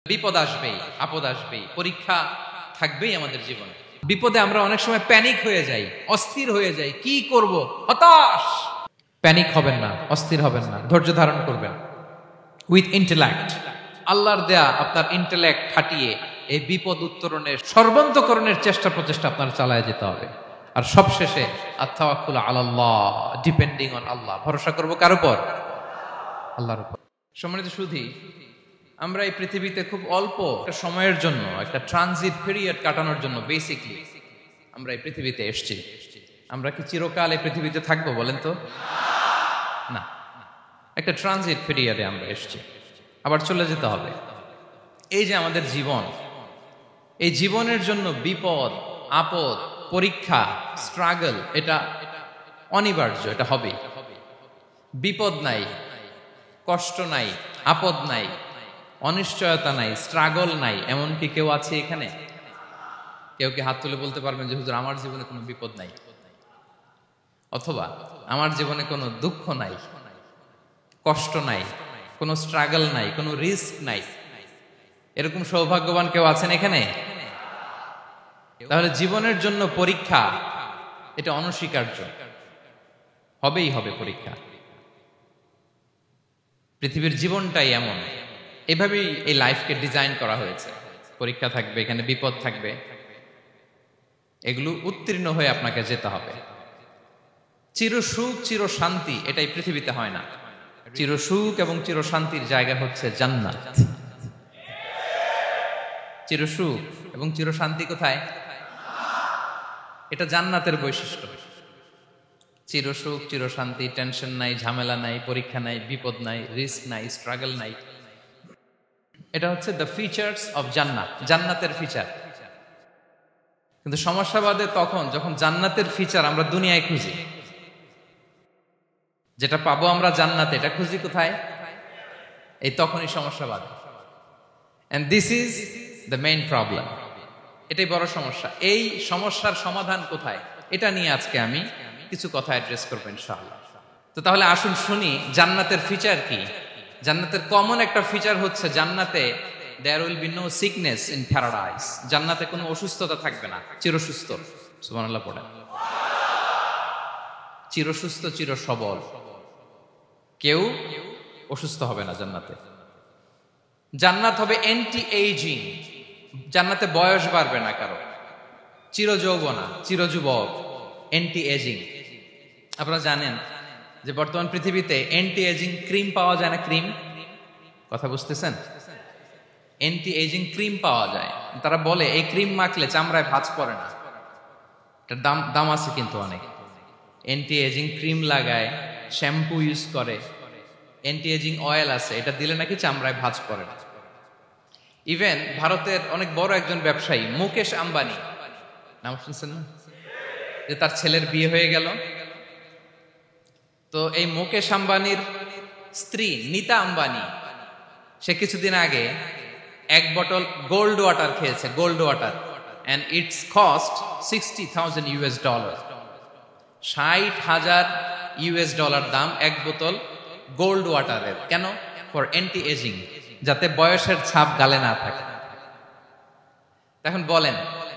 বিপদ আসবেই, আপদ আসবেই, পরীক্ষা থাকবেই আমাদের জীবনে। বিপদে আমরা অনেক সময় প্যানিক হয়ে যাই, অস্থির হয়ে যাই, কি করব, হতাশ। প্যানিক হবেন না, অস্থির হবেন না, ধৈর্য ধারণ করবেন উইথ ইন্টেলেক্ট। আল্লাহর দেয়া আপনার ইন্টেলেক্ট খাটিয়ে এই বিপদ উত্তরণের সর্বান্তকরণের চেষ্টা প্রচেষ্টা আপনার চালায় যেতে হবে। আর সবশেষে আত-তাওয়াক্কুল আলাল্লাহ, ডিপেন্ডিং অন আল্লাহ, ভরসা করব কার উপর? আল্লাহর উপর। সম্মানিত সুধী, আমরা এই পৃথিবীতে খুব অল্প একটা সময়ের জন্য, একটা ট্রানজিট পিরিয়ড কাটানোর জন্য বেসিকলি আমরা এই পৃথিবীতে এসেছি। আমরা কি চিরকাল এই পৃথিবীতে থাকবো বলেন তো? না, একটা ট্রানজিট পিরিয়ডে আমরা এসেছি, আবার চলে যেতে হবে। এই যে আমাদের জীবন, এই জীবনের জন্য বিপদ, আপদ, পরীক্ষা, স্ট্রাগল, এটা অনিবার্য, এটা হবেই। বিপদ নাই, কষ্ট নাই, আপদ নাই, অনিশ্চয়তা নাই, স্ট্রাগল নাই, এমন কি কেউ আছে এখানে? কেউ কি হাত তুলে বলতে পারবেন যে হুজুর আমার জীবনে কোনো বিপদ নাই, অথবা আমার জীবনে কোনো দুঃখ নাই, কষ্ট নাই, কোনো স্ট্রাগল নাই, কোনো রিস্ক নাই? এরকম সৌভাগ্যবান কেউ আছেন এখানে? তাহলে জীবনের জন্য পরীক্ষা, এটা অনস্বীকার্য, হবেই হবে পরীক্ষা। পৃথিবীর জীবনটাই এমন, এভাবেই এই লাইফকে ডিজাইন করা হয়েছে। পরীক্ষা থাকবে, এখানে বিপদ থাকবে, এগুলো উত্তীর্ণ হয়ে আপনাকে যেতে হবে। চির সুখ, চির শান্তি, এটাই পৃথিবীতে হয় না। চির সুখ এবং চির শান্তির জায়গা হচ্ছে জান্নাত। চির সুখ এবং চির শান্তি কোথায়? এটা জান্নাতের বৈশিষ্ট্য। চির সুখ, চির শান্তি, টেনশন নাই, ঝামেলা নাই, পরীক্ষা নাই, বিপদ নাই, রিস্ক নাই, স্ট্রাগল নাই। এটা হচ্ছে দ্য ফিচার্স অফ জান্নাত, জান্নাতের ফিচার। কিন্তু সমস্যা বাদে তখন যখন জান্নাতের ফিচার আমরা দুনিয়ায় খুঁজি। যেটা পাবো আমরা জান্নাতে, এটা খুঁজি কোথায়? এই তখনই সমস্যা বাদে। And this is the main problem. এটাই বড় সমস্যা। এই সমস্যার সমাধান কোথায়, এটা নিয়ে আজকে আমি কিছু কথা অ্যাড্রেস করবো ইনশাআল্লাহ। তো তাহলে আসুন শুনি জান্নাতের ফিচার কি। জান্নাতের কমন একটা ফিচার হচ্ছে জান্নাতে there will be no sickness in paradise. জান্নাতে কোনো অসুস্থতা থাকবে না, চিরসুস্থ। সুবহানাল্লাহ পড়েন। চিরসুস্থ, চির সবল, কেউ অসুস্থ হবে না জান্নাতে। জান্নাত হবে অ্যান্টি এইজিং, জান্নাতে বয়স বাড়বে না কারো, চির যৌবনা, চির যুবক, অ্যান্টি এজিং। আপনারা জানেন যে বর্তমান পৃথিবীতে অ্যান্টি এজিং ক্রিম পাওয়া যায় না? ক্রিম, কথা বুঝতেছেন? অ্যান্টি এজিং ক্রিম পাওয়া যায়। তারা বলে এই ক্রিম মাখলে চামড়ায় ভাঁজ পড়ে না। এটার দাম আছে কিন্তু অনেক। অ্যান্টি এজিং ক্রিম লাগায়, শ্যাম্পু ইউজ করে, অ্যান্টি এজিং অয়েল আছে, এটা দিলে নাকি চামড়ায় ভাঁজ পড়ে না। ইভেন ভারতের অনেক বড় একজন ব্যবসায়ী মুকেশ আম্বানি, নাম শুনছেন না? যে তার ছেলের বিয়ে হয়ে গেল। তো এই মুকেশ আম্বানির স্ত্রী নীতা আম্বানি, সে কিছুদিন আগে এক বোতল গোল্ড ওয়াটার খেয়েছে, gold water, and it's cost $60,000। $60,000 দাম এক বোতল গোল্ড ওয়াটারের। কেন? ফর অ্যান্টি এজিং, যাতে বয়সের ছাপ গালে না থাকে। এখন বলেন,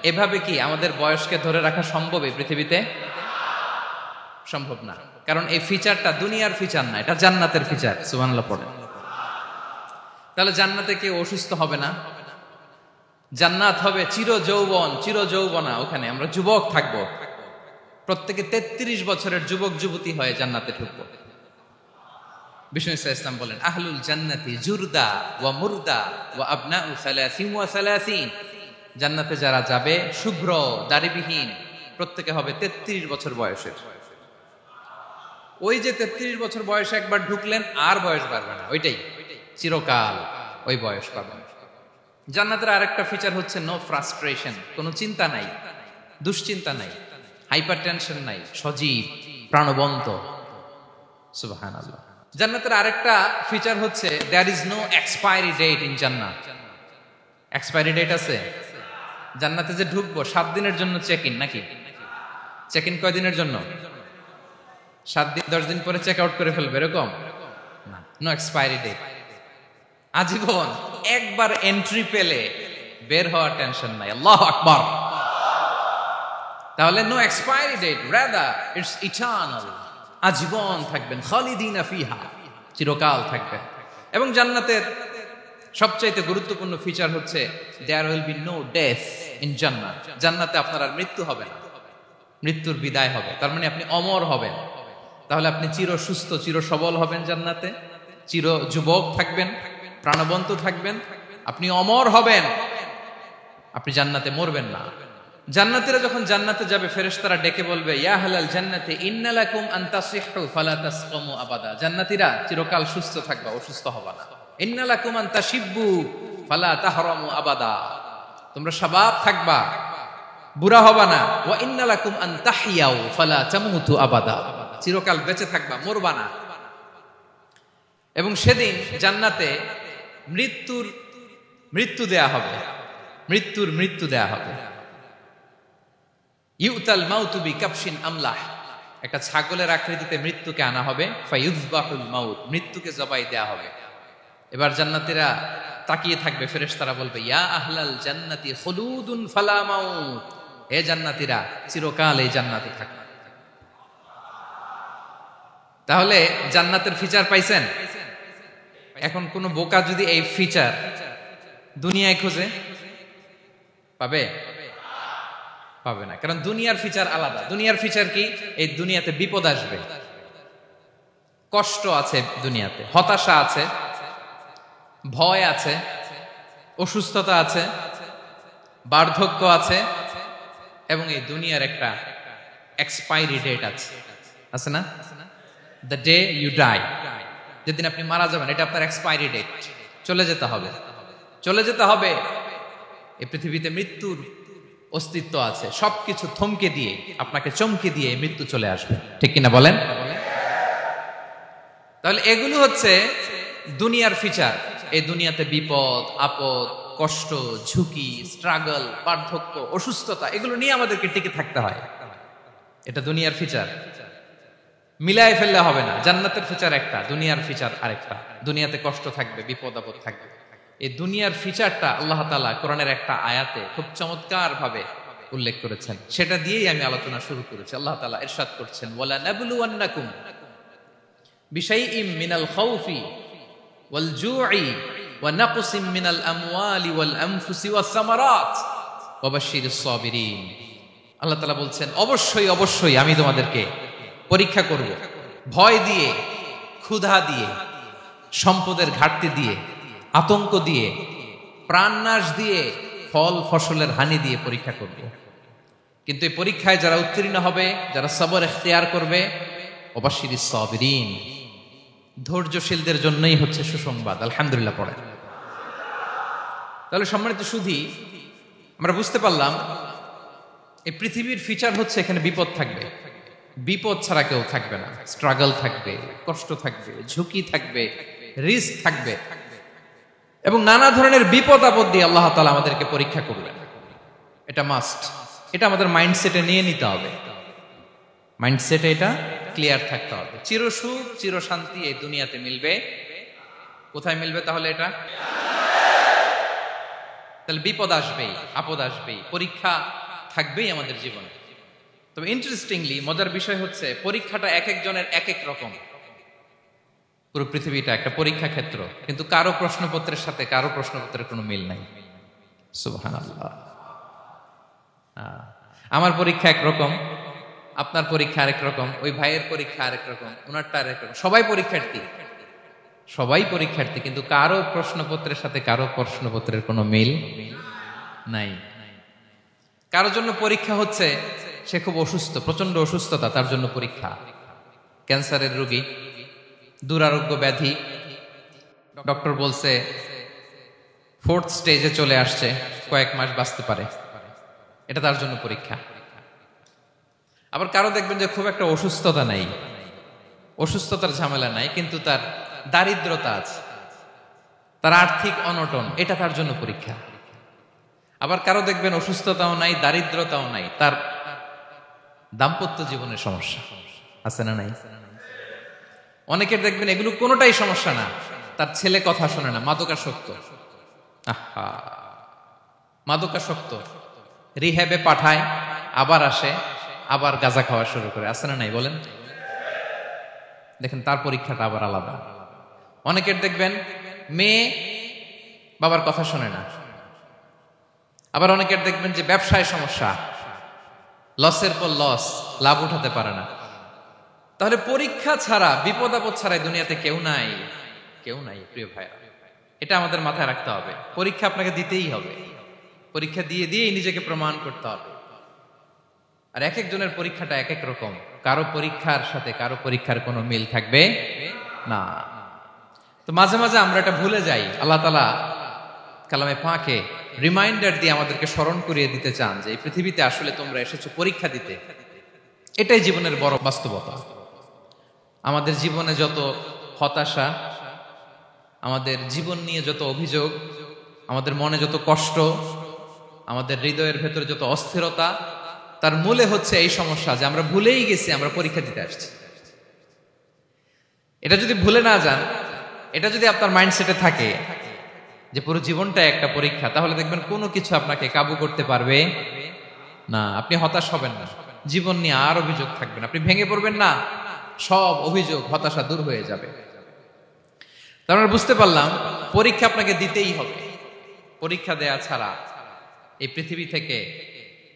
এভাবে কি আমাদের বয়সকে ধরে রাখা সম্ভব এই পৃথিবীতে? সম্ভব না, কারণ এই ফিচারটা দুনিয়ার ফিচার না, এটা জান্নাতের ফিচার। সুবহানাল্লাহ পড়েন। তাহলে জান্নাতে কেউ অসুস্থ হবে না। জান্নাত হবে চির যৌবন, চির যৌবনা, ওখানে আমরা যুবক থাকবো। প্রত্যেকে 33 বছরের যুবক যুবতী হয়ে জান্নাতে ঢুকবো। বিষ্ণু ইসলাম বলেন, আহলুল জান্নাতি জুরদা ওয়া মুরদা ওয়া আবনাউ সালাসিন ওয়া সালাসিন। জান্নাতে যারা যাবে শুভ্র দাড়িবিহীন, প্রত্যেকে হবে 33 বছর বয়সের। ওই যে 33 বছর বয়সে একবার ঢুকলেন, আর বয়স বাড়বে না, ওইটাই চিরকাল ওই বয়স পাবেন। জান্নাতের আরেকটা ফিচার হচ্ছে নো ফ্রাস্ট্রেশন, কোনো চিন্তা নাই, দুশ্চিন্তা নাই, হাইপার টেনশন নাই, সজীব, প্রাণবন্ত। সুবহানাল্লাহ। জান্নাতের আরেকটা ফিচার হচ্ছে there is no expiry date in জান্নাত। এক্সপায়ারি ডেট আছে? জান্নাতে যে ঢুকবো 7 দিনের জন্য চেক ইন, নাকি? চেক ইন কয় দিনের জন্য? 7 দিন, 10 দিন পরে চেক আউট করে ফেলবে, এরকম না। No expiry date. আজীবন একবার এন্ট্রি পেলে বের হওয়ার টেনশন নাই। আল্লাহু আকবার। তাহলে no expiry date, rather it's eternal. আজীবন থাকবেন, খালিদিনা ফিহা, চিরকাল থাকবেন। এবং জান্নাতের সবচাইতে গুরুত্বপূর্ণ ফিচার হচ্ছে there will be no death in জান্নাত। জান্নাতে আপনার আর মৃত্যু হবে না, মৃত্যুর বিদায় হবে। তার মানে আপনি অমর হবেন। তাহলে আপনি চির সুস্থ, চির সবল হবেন জান্নাতে, চির যুবক থাকবেন, প্রাণবন্ত থাকবেন, আপনি অমর হবেন, আপনি জান্নাতে মরবেন না। জান্নাতীরা যখন জান্নাতে যাবে, ফেরেশতারা ডেকে বলবে, ইয়া আহলাল জান্নাতি ইন্না লাকুম আন তাসিহু ফালা তাসকামু আবাদা। জান্নাতীরা চিরকাল সুস্থ থাকবা, অসুস্থ হবা না। ইন্না লাকুম আন তাশিব্বু ফালা তাহরামু আবাদা। তোমরা শাবাব থাকবা, বুড়া হবা না। ওয়া ইন্না লাকুম আন তাহইয়াউ ফালা তামুতু আবাদা। চিরকাল বেঁচে থাকবা, মরবা না। এবং সেদিন জান্নাতে মৃত্যু দেয়া হবে, মৃত্যু দেয়া হবে। ইউতাল মাউতু বিকাবশিন আমলাহ। একটা ছাগলের আকৃতিতে মৃত্যুকে আনা হবে। ফায়ুযবাহুল মাউত, মৃত্যুকে জবাই দেয়া হবে। এবার জান্নাতীরা তাকিয়ে থাকবে, ফেরেশতারা বলবে, ইয়া আহলাল জান্নাতি খুলুদুন ফালা মাউত। হে জান্নাতীরা, চিরকাল এই জান্নাতে থাকবে। তাহলে জান্নাতের ফিচার পাইছেন? এখন কোন বোকা যদি এই ফিচার দুনিয়ায় খোঁজে, পাবে? পাবে না। কারণ দুনিয়ার ফিচার আলাদা। দুনিয়ার ফিচার কি? এই দুনিয়াতে বিপদ আসবে, কষ্ট আছে দুনিয়াতে, হতাশা আছে, ভয় আছে, অসুস্থতা আছে, বার্ধক্য আছে, এবং এই দুনিয়ার একটা এক্সপায়ারি ডেট আছে না? দ্য ডে ইউ ডাই, যেদিন আপনি মারা যাবেন, এটা আপনার এক্সপায়ারি ডেট। চলে যেতে হবে, চলে যেতে হবে। এই পৃথিবীতে মৃত্যুর অস্তিত্ব আছে। সবকিছু থমকে দিয়ে, আপনাকে চমকে দিয়ে মৃত্যু চলে আসবে, ঠিক কিনা বলেন? তাহলে এগুলো হচ্ছে দুনিয়ার ফিচার। এই দুনিয়াতে বিপদ আপদ, কষ্ট, ঝুঁকি, স্ট্রাগল, বার্ধক্য, অসুস্থতা, এগুলো নিয়ে আমাদেরকে টিকে থাকতে হয়। এটা দুনিয়ার ফিচার, মিলায় ফেললে হবে না। জান্নাতের ফিচার একটা, দুনিয়ার ফিচার আরেকটা। দুনিয়াতে কষ্ট থাকবে, বিপদ আপদ থাকবে। এই দুনিয়ার ফিচারটা আল্লাহ তাআলা কোরআনের একটা আয়াতে খুব চমৎকার ভাবে উল্লেখ করেছেন। সেটা দিয়েই আমি আলোচনা শুরু করেছি। আল্লাহ তাআলা ইরশাদ করছেন, ওয়ালা নাবলুওয়ান্নাকুম বিশাইইম মিনাল খাউফি ওয়াল জুই ওয়া নাকসিম মিনাল আমওয়ালি ওয়াল আনফুসি ওয়াস সামারাত ওয়া বাশশিরিস সাবিরিন। আল্লাহ তাআলা বলছেন, অবশ্যই অবশ্যই আমি তোমাদেরকে পরীক্ষা করব, ভয় দিয়ে, ক্ষুধা দিয়ে, সম্পদের ঘাটতি দিয়ে, আতঙ্ক দিয়ে, প্রাণনাশ দিয়ে, ফল ফসলের হানি দিয়ে পরীক্ষা করব। কিন্তু এই পরীক্ষায় যারা উত্তীর্ণ হবে, যারা সবর ইখতিয়ার করবে, ওয়াবাশশিরিস সাবিরিন, ধৈর্যশীলদের জন্যই হচ্ছে সুসংবাদ। আলহামদুলিল্লাহ পড়ে। তাহলে সম্মানিত সুধী, আমরা বুঝতে পারলাম এই পৃথিবীর ফিচার হচ্ছে এখানে বিপদ থাকবে, বিপদ ছাড়া কেউ থাকবে না। স্ট্রাগল থাকবে, কষ্ট থাকবে, ঝুঁকি থাকবে, রিস্ক থাকবে, এবং নানা ধরনের বিপদ আপদ দিয়ে আল্লাহ তাআলা আমাদেরকে পরীক্ষা করবেন। এটা মাস্ট, এটা আমাদের মাইন্ডসেটে নিয়ে নিতে হবে। মাইন্ডসেটে এটা ক্লিয়ার থাকতে হবে। চিরসুখ চির শান্তি এই দুনিয়াতে মিলবে। কোথায় মিলবে তাহলে এটা? তাহলে বিপদ আসবেই, আপদ আসবেই, পরীক্ষা থাকবেই আমাদের জীবনে। তবে ইন্টারেস্টিংলি মজার বিষয় হচ্ছে, পরীক্ষাটা এক একজনের এক এক রকম। পুরো পৃথিবীটা একটা পরীক্ষা ক্ষেত্র, কিন্তু কারো প্রশ্নপত্রের সাথে কারো প্রশ্নপত্রের কোনো মিল নাই। সুবহানাল্লাহ। আমার পরীক্ষা একরকম, আপনার পরীক্ষা আরেক রকম, ওই ভাইয়ের পরীক্ষা আরেক রকম, ওনারটা আরেক রকম। সবাই পরীক্ষার্থী, সবাই পরীক্ষার্থী, কিন্তু কারো প্রশ্নপত্রের সাথে কারো প্রশ্নপত্রের কোনো মিল নাই। কারোর জন্য পরীক্ষা হচ্ছে সে খুব অসুস্থ, প্রচন্ড অসুস্থতা, তার জন্য পরীক্ষা। ক্যান্সারের রোগী, দুরারোগ্য ব্যাধি, ডক্টর বলছে 4th স্টেজে চলে আসছে, কয়েক মাস বাঁচতে পারে, এটা তার জন্য পরীক্ষা। আবার কারো দেখবেন যে খুব একটা অসুস্থতা নাই, অসুস্থতার ঝামেলা নাই, কিন্তু তার দারিদ্রতা আছে, তার আর্থিক অনটন, এটা তার জন্য পরীক্ষা। আবার কারো দেখবেন অসুস্থতাও নাই, দারিদ্রতাও নাই, তার দাম্পত্য জীবনের সমস্যা আছে না নাই? অনেকের দেখবেন এগুলো কোনোটাই সমস্যা না, তার ছেলে কথা শোনে না, মাদকাসক্ত। আহা, মাদকাসক্ত, রিহ্যাবে পাঠায়, আবার আসে, আবার গাঁজা খাওয়া শুরু করে। আছে না নাই বলেন? দেখেন তার পরীক্ষাটা আবার আলাদা। অনেকের দেখবেন মেয়ে বাবার কথা শোনে না। আবার অনেকের দেখবেন যে ব্যবসায় সমস্যা, লসের পর লস, লাভ উঠাতে পারে না। তাহলে পরীক্ষা ছাড়া, বিপদ আপদ ছাড়া দুনিয়াতে কেউ নাই, কেউ নাই প্রিয় ভাইরা। এটা আমাদের মাথায় রাখতে হবে। পরীক্ষা আপনাকে দিতেই হবে, পরীক্ষা দিয়ে দিয়েই নিজেকে প্রমাণ করতে হবে। আর এক একজনের পরীক্ষাটা এক এক রকম, কারো পরীক্ষার সাথে কারো পরীক্ষার কোনো মিল থাকবে না। তো মাঝে মাঝে আমরা এটা ভুলে যাই। আল্লাহ তাআলা কালামে পাকে রিমাইন্ডার দিয়ে আমাদেরকে স্মরণ করিয়ে দিতে চান যে এই পৃথিবীতে আসলে তোমরা এসেছো পরীক্ষা দিতে। এটাই জীবনের বড় বাস্তবতা। আমাদের জীবনে যত হতাশা, আমাদের জীবন নিয়ে যত অভিযোগ, আমাদের মনে যত কষ্ট, আমাদের হৃদয়ের ভেতরে যত অস্থিরতা, তার মূলে হচ্ছে এই সমস্যা যে আমরা ভুলেই গেছি আমরা পরীক্ষা দিতে আসছি। এটা যদি ভুলে না যান, এটা যদি আপনার মাইন্ডসেটে থাকে যে পুরো জীবনটা একটা পরীক্ষা, তাহলে দেখবেন কোনো কিছু আপনাকে কাবু করতে পারবে না। আপনি হতাশ হবেন না, জীবন নিয়ে আর অভিযোগ থাকবে না, আপনি ভেঙে পড়বেন না, সব অভিযোগ হতাশা দূর হয়ে যাবে। তার মানে বুঝতে পারলাম পরীক্ষা আপনাকে দিতেই হবে। পরীক্ষা দেয়া ছাড়া এই পৃথিবী থেকে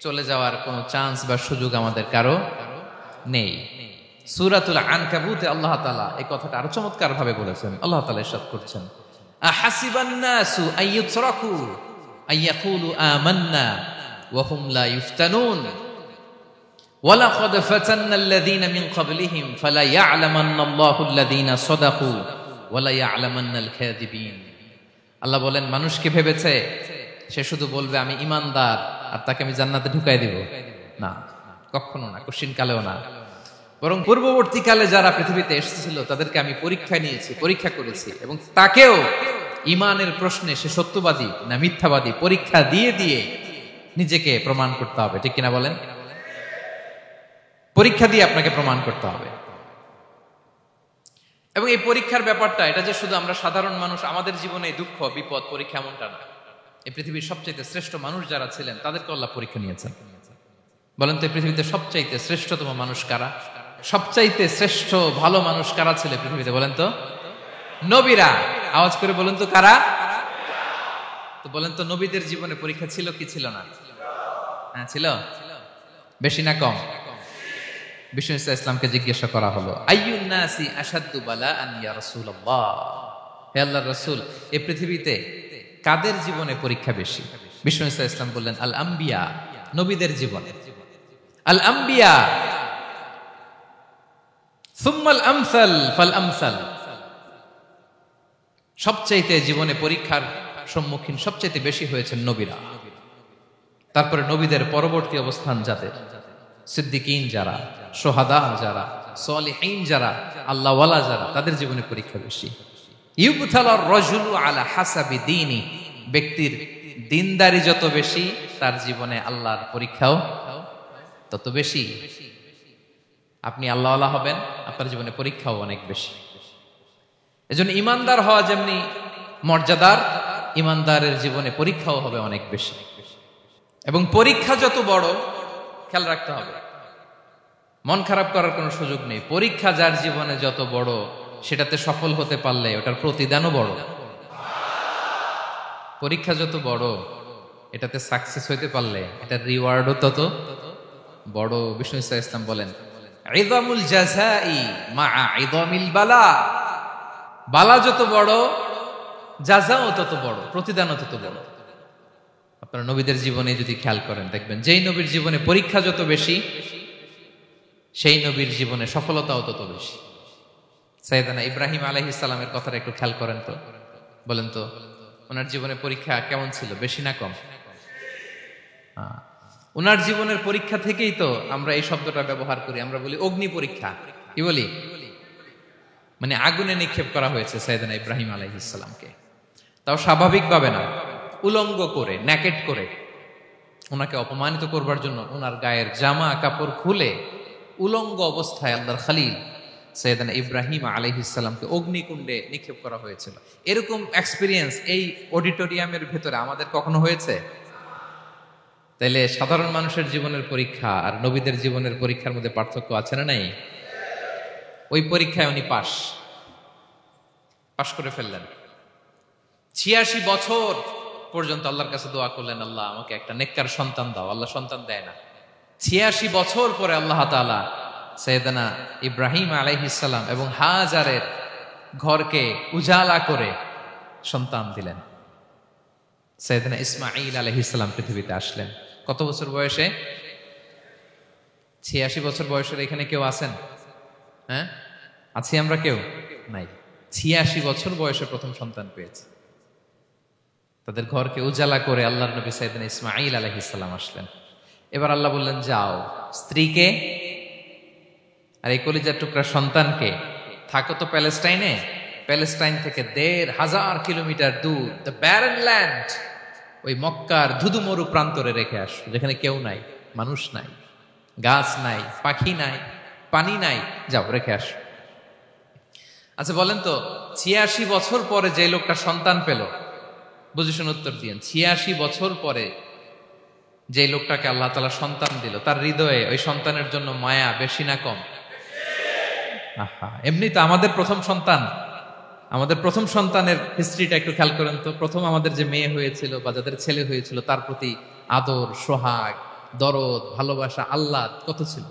চলে যাওয়ার কোনো চান্স বা সুযোগ আমাদের কারো নেই। সূরাতুল আনকাবুতে আল্লাহ তাআলা এই কথাটা আরো চমৎকার ভাবে বলেছেন। আল্লাহ তাআলা ইরশাদ করছেন, আহাসিবান নাসু আইয়ুতরাকু আইয়াকুলু আমান্না ওয়া হুম লা ইফতানুন ওয়ালাকাদ ফাতান্নাল্লাযীনা মিন ক্বাবলিহিম ফালা ইয়া'লামান্নাল্লাহু আল্লাযীনা সাদাকু ওয়ালা ইয়া'লামান্নাল কাযিবিন। আল্লাহ বলেন, মানুষ কি ভেবেছে সে শুধু বলবে আমি ঈমানদার আর তাকে আমি জান্নাতে ঢুকাই দিব? না, কখনো না, কোশ্চিন কালেও না। বরং পূর্ববর্তীকালে যারা পৃথিবীতে এসেছিল তাদেরকে আমি পরীক্ষা নিয়েছি, পরীক্ষা করেছি, এবং তাকেও ঈমানের প্রশ্নে সে সত্যবাদী না মিথ্যাবাদী পরীক্ষা দিয়ে দিয়ে নিজেকে প্রমাণ করতে হবে। ঠিক কিনা বলেন? পরীক্ষা দিয়ে আপনাকে প্রমাণ করতে হবে। এবং এই পরীক্ষার ব্যাপারটা, এটা যে শুধু আমরা সাধারণ মানুষ আমাদের জীবনে দুঃখ বিপদ পরীক্ষা, এমনটা না। এই পৃথিবীর সবচাইতে শ্রেষ্ঠ মানুষ যারা ছিলেন তাদেরকে আল্লাহ পরীক্ষা নিয়েছেন। বলেন তো এই পৃথিবীতে সবচাইতে শ্রেষ্ঠতম মানুষ কারা? সবচাইতে শ্রেষ্ঠ ভালো মানুষ কারা ছিল পৃথিবীতে? বলেন তো নবীরা। আওয়াজ করে বলেন তো কারা? তো বলেন তো নবীদের জীবনে পরীক্ষা ছিল কি ছিল না? হ্যাঁ ছিল। বেশি না কম? বিষ্ণু ইসলামকে জিজ্ঞাসা করা হলো, আইয়ুন নাসি আশাদ্দু বালাআন ইয়া রাসূলুল্লাহ, হে আল্লাহর রাসূল এই পৃথিবীতে কাদের জীবনে পরীক্ষা বেশি? বিষ্ণু ইসলাম বললেন, আল আম্বিয়া, নবীদের জীবনে। আল আম্বিয়া সুম্মাল আমসাল ফাল আমসাল, সবচাইতে জীবনে পরীক্ষার সম্মুখীন সবচাইতে বেশি হয়েছেন নবীরা। তারপরে নবীদের পরবর্তী অবস্থান যাদের, সিদ্দিকিন যারা, সোহাদা যারা, সলিহিন যারা, আল্লাহওয়ালা যারা, তাদের জীবনে পরীক্ষা বেশি। ইউবতালার রাজুলু আলা হাসাবি দীনি, ব্যক্তির দিনদারি যত বেশি তার জীবনে আল্লাহর পরীক্ষাও তত বেশি। আপনি আল্লাহওয়ালা হবেন, আপনার জীবনে পরীক্ষাও অনেক বেশি। এজন্য ইমানদার হওয়া যেমনি মর্যাদার, ইমানদারের জীবনে পরীক্ষাও হবে অনেক বেশি। এবং পরীক্ষা যত বড়, খেয়াল রাখতে হবে, মন খারাপ করার কোনো সুযোগ নেই। পরীক্ষা যার জীবনে যত বড়, সেটাতে সফল হতে পারলে ওটার প্রতিদানও বড়। পরীক্ষা যত বড়, এটাতে সাকসেস হইতে পারলে এটার রিওয়ার্ডও তত বড়। বিষ্ণু ইসলাম বলেন, ইযামুল জাযাই মাআ ইযামিল বালা, বালা যত বড় জাযাও তত বড়, প্রতিদানও তত বড়। আপনারা নবীদের জীবনে যদি খেয়াল করেন দেখবেন, যেই নবীর জীবনে পরীক্ষা যত বেশি সেই নবীর জীবনে সফলতাও তত বেশি। সাইয়েদনা ইব্রাহিম আলাইহিস সালামের কথাটা একটু খেয়াল করেন তো, বলেন তো ওনার জীবনে পরীক্ষা কেমন ছিল? বেশি না কম? ওনার জীবনের পরীক্ষা থেকেই তো আমরা এই শব্দটা ব্যবহার করি, আমরা বলি অগ্নি পরীক্ষা। কি বলি? মানে আগুনে নিক্ষেপ করা হয়েছে সাইয়েদনা ইব্রাহিম আলাইহিস সালামকে, তাও স্বাভাবিকভাবে না, উলঙ্গ করে, ন্যাকেট করে ওনাকে অপমানিত করবার জন্য ওনার গায়ের জামা কাপড় খুলে উলঙ্গ অবস্থায় আল্লাহর খলিল সৈয়দনা ইব্রাহিম আলাইহিস সালামকে অগ্নিকুণ্ডে নিক্ষেপ করা হয়েছিল। এরকম এক্সপিরিয়েন্স এই অডিটোরিয়ামের ভেতরে আমাদের কখনো হয়েছে? তাইলে সাধারণ মানুষের জীবনের পরীক্ষা আর নবীদের জীবনের পরীক্ষার মধ্যে পার্থক্য আছে না নাই? ওই পরীক্ষায় উনি পাশ করে ফেললেন। ৮৬ বছর পর্যন্ত আল্লাহর কাছে দোয়া করলেন, আল্লাহ আমাকে একটা নেককার সন্তান দাও। আল্লাহ সন্তান দেয় না। ৮৬ বছর পরে আল্লাহ তাআলা সাইয়েদনা ইব্রাহিম আলাইহিস সালাম এবং হাজারের ঘরকে উজালা করে সন্তান দিলেন। সাইয়েদনা ইসমাঈল আলাইহিস সালাম পৃথিবীতে আসলেন কত বছর বয়সে? ৮৬ বছর বয়সের এখানে কেউ আছেন? হ্যাঁ, আছি আমরা? কেউ নাই। ৮৬ বছর বয়সে প্রথম সন্তান পেয়েছে। তাদের ঘরকে উজালা করে আল্লাহর নবী সাইয়েদনা ইসমাঈল আলাইহিস সালাম আসলেন। এবার আল্লাহ বললেন, যাও স্ত্রীকে আর এই কলিজার টুকরা সন্তানকে, থাকো তো প্যালেস্টাইনে, প্যালেস্টাইন থেকে ১৫০০ কিলোমিটার দূর দ্য ব্যারেন ল্যান্ড, ওই মক্কার ধুধুমরু প্রান্তরে রেখে আসো, যেখানে কেউ নাই, মানুষ নাই, গাছ নাই, পাখি নাই, পানি নাই, যাও রেখে আসো। আচ্ছা বলেন তো, ৮৬ বছর পরে যে লোকটা সন্তান পেল, বুঝে শুনে উত্তর দিয়েন, ৮৬ বছর পরে যে লোকটাকে আল্লাহ তাআলা সন্তান দিল, তার হৃদয়ে ওই সন্তানের জন্য মায়া বেশি না কম? এমনি তো আমাদের প্রথম সন্তানের হিস্ট্রিটা একটু খেয়াল করেন তো। প্রথম আমাদের যে মেয়ে হয়েছিল বা যাদের ছেলে হয়েছিল, তার প্রতি আদর, সোহাগ, দরদ, ভালোবাসা, আহ্লাদ কত ছিল।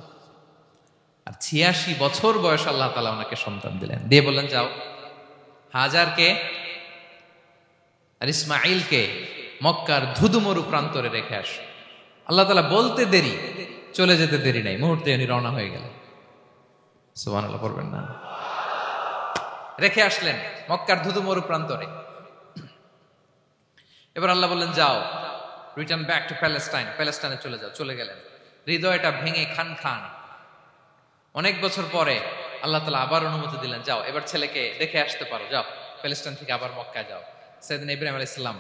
আর ৮৬ বছর বয়স আল্লাহ তাআলা ওনাকে সন্তান দিলেন, দিয়ে বললেন, যাও হাজারকে আর ইসমাঈলকে মক্কার ধুধুমরু প্রান্তরে রেখে আসো। আল্লাহ তাআলা বলতে দেরি, চলে যেতে দেরি নাই, মুহূর্তে উনি রওনা হয়ে গেলেন। সুবহানাল্লাহ পড়বেন না? রেখে আসলেন মক্কার ধুধুমরু প্রান্তরে। এবার আল্লাহ বললেন, যাও রিটার্ন ব্যাক টু প্যালেস্টাইন, প্যালেস্টাইনে চলে যাও। চলে গেলেন, হৃদয়টা ভেঙে খান খান। অনেক বছর পরে আল্লাহ তাআলা আবার অনুমতি দিলেন, যাও এবার ছেলেকে দেখে আসতে পারো, যাও প্যালেস্টাইন থেকে আবার মক্কায় যাও। সাইয়েদনা ইব্রাহিম আলাইহিস সালাম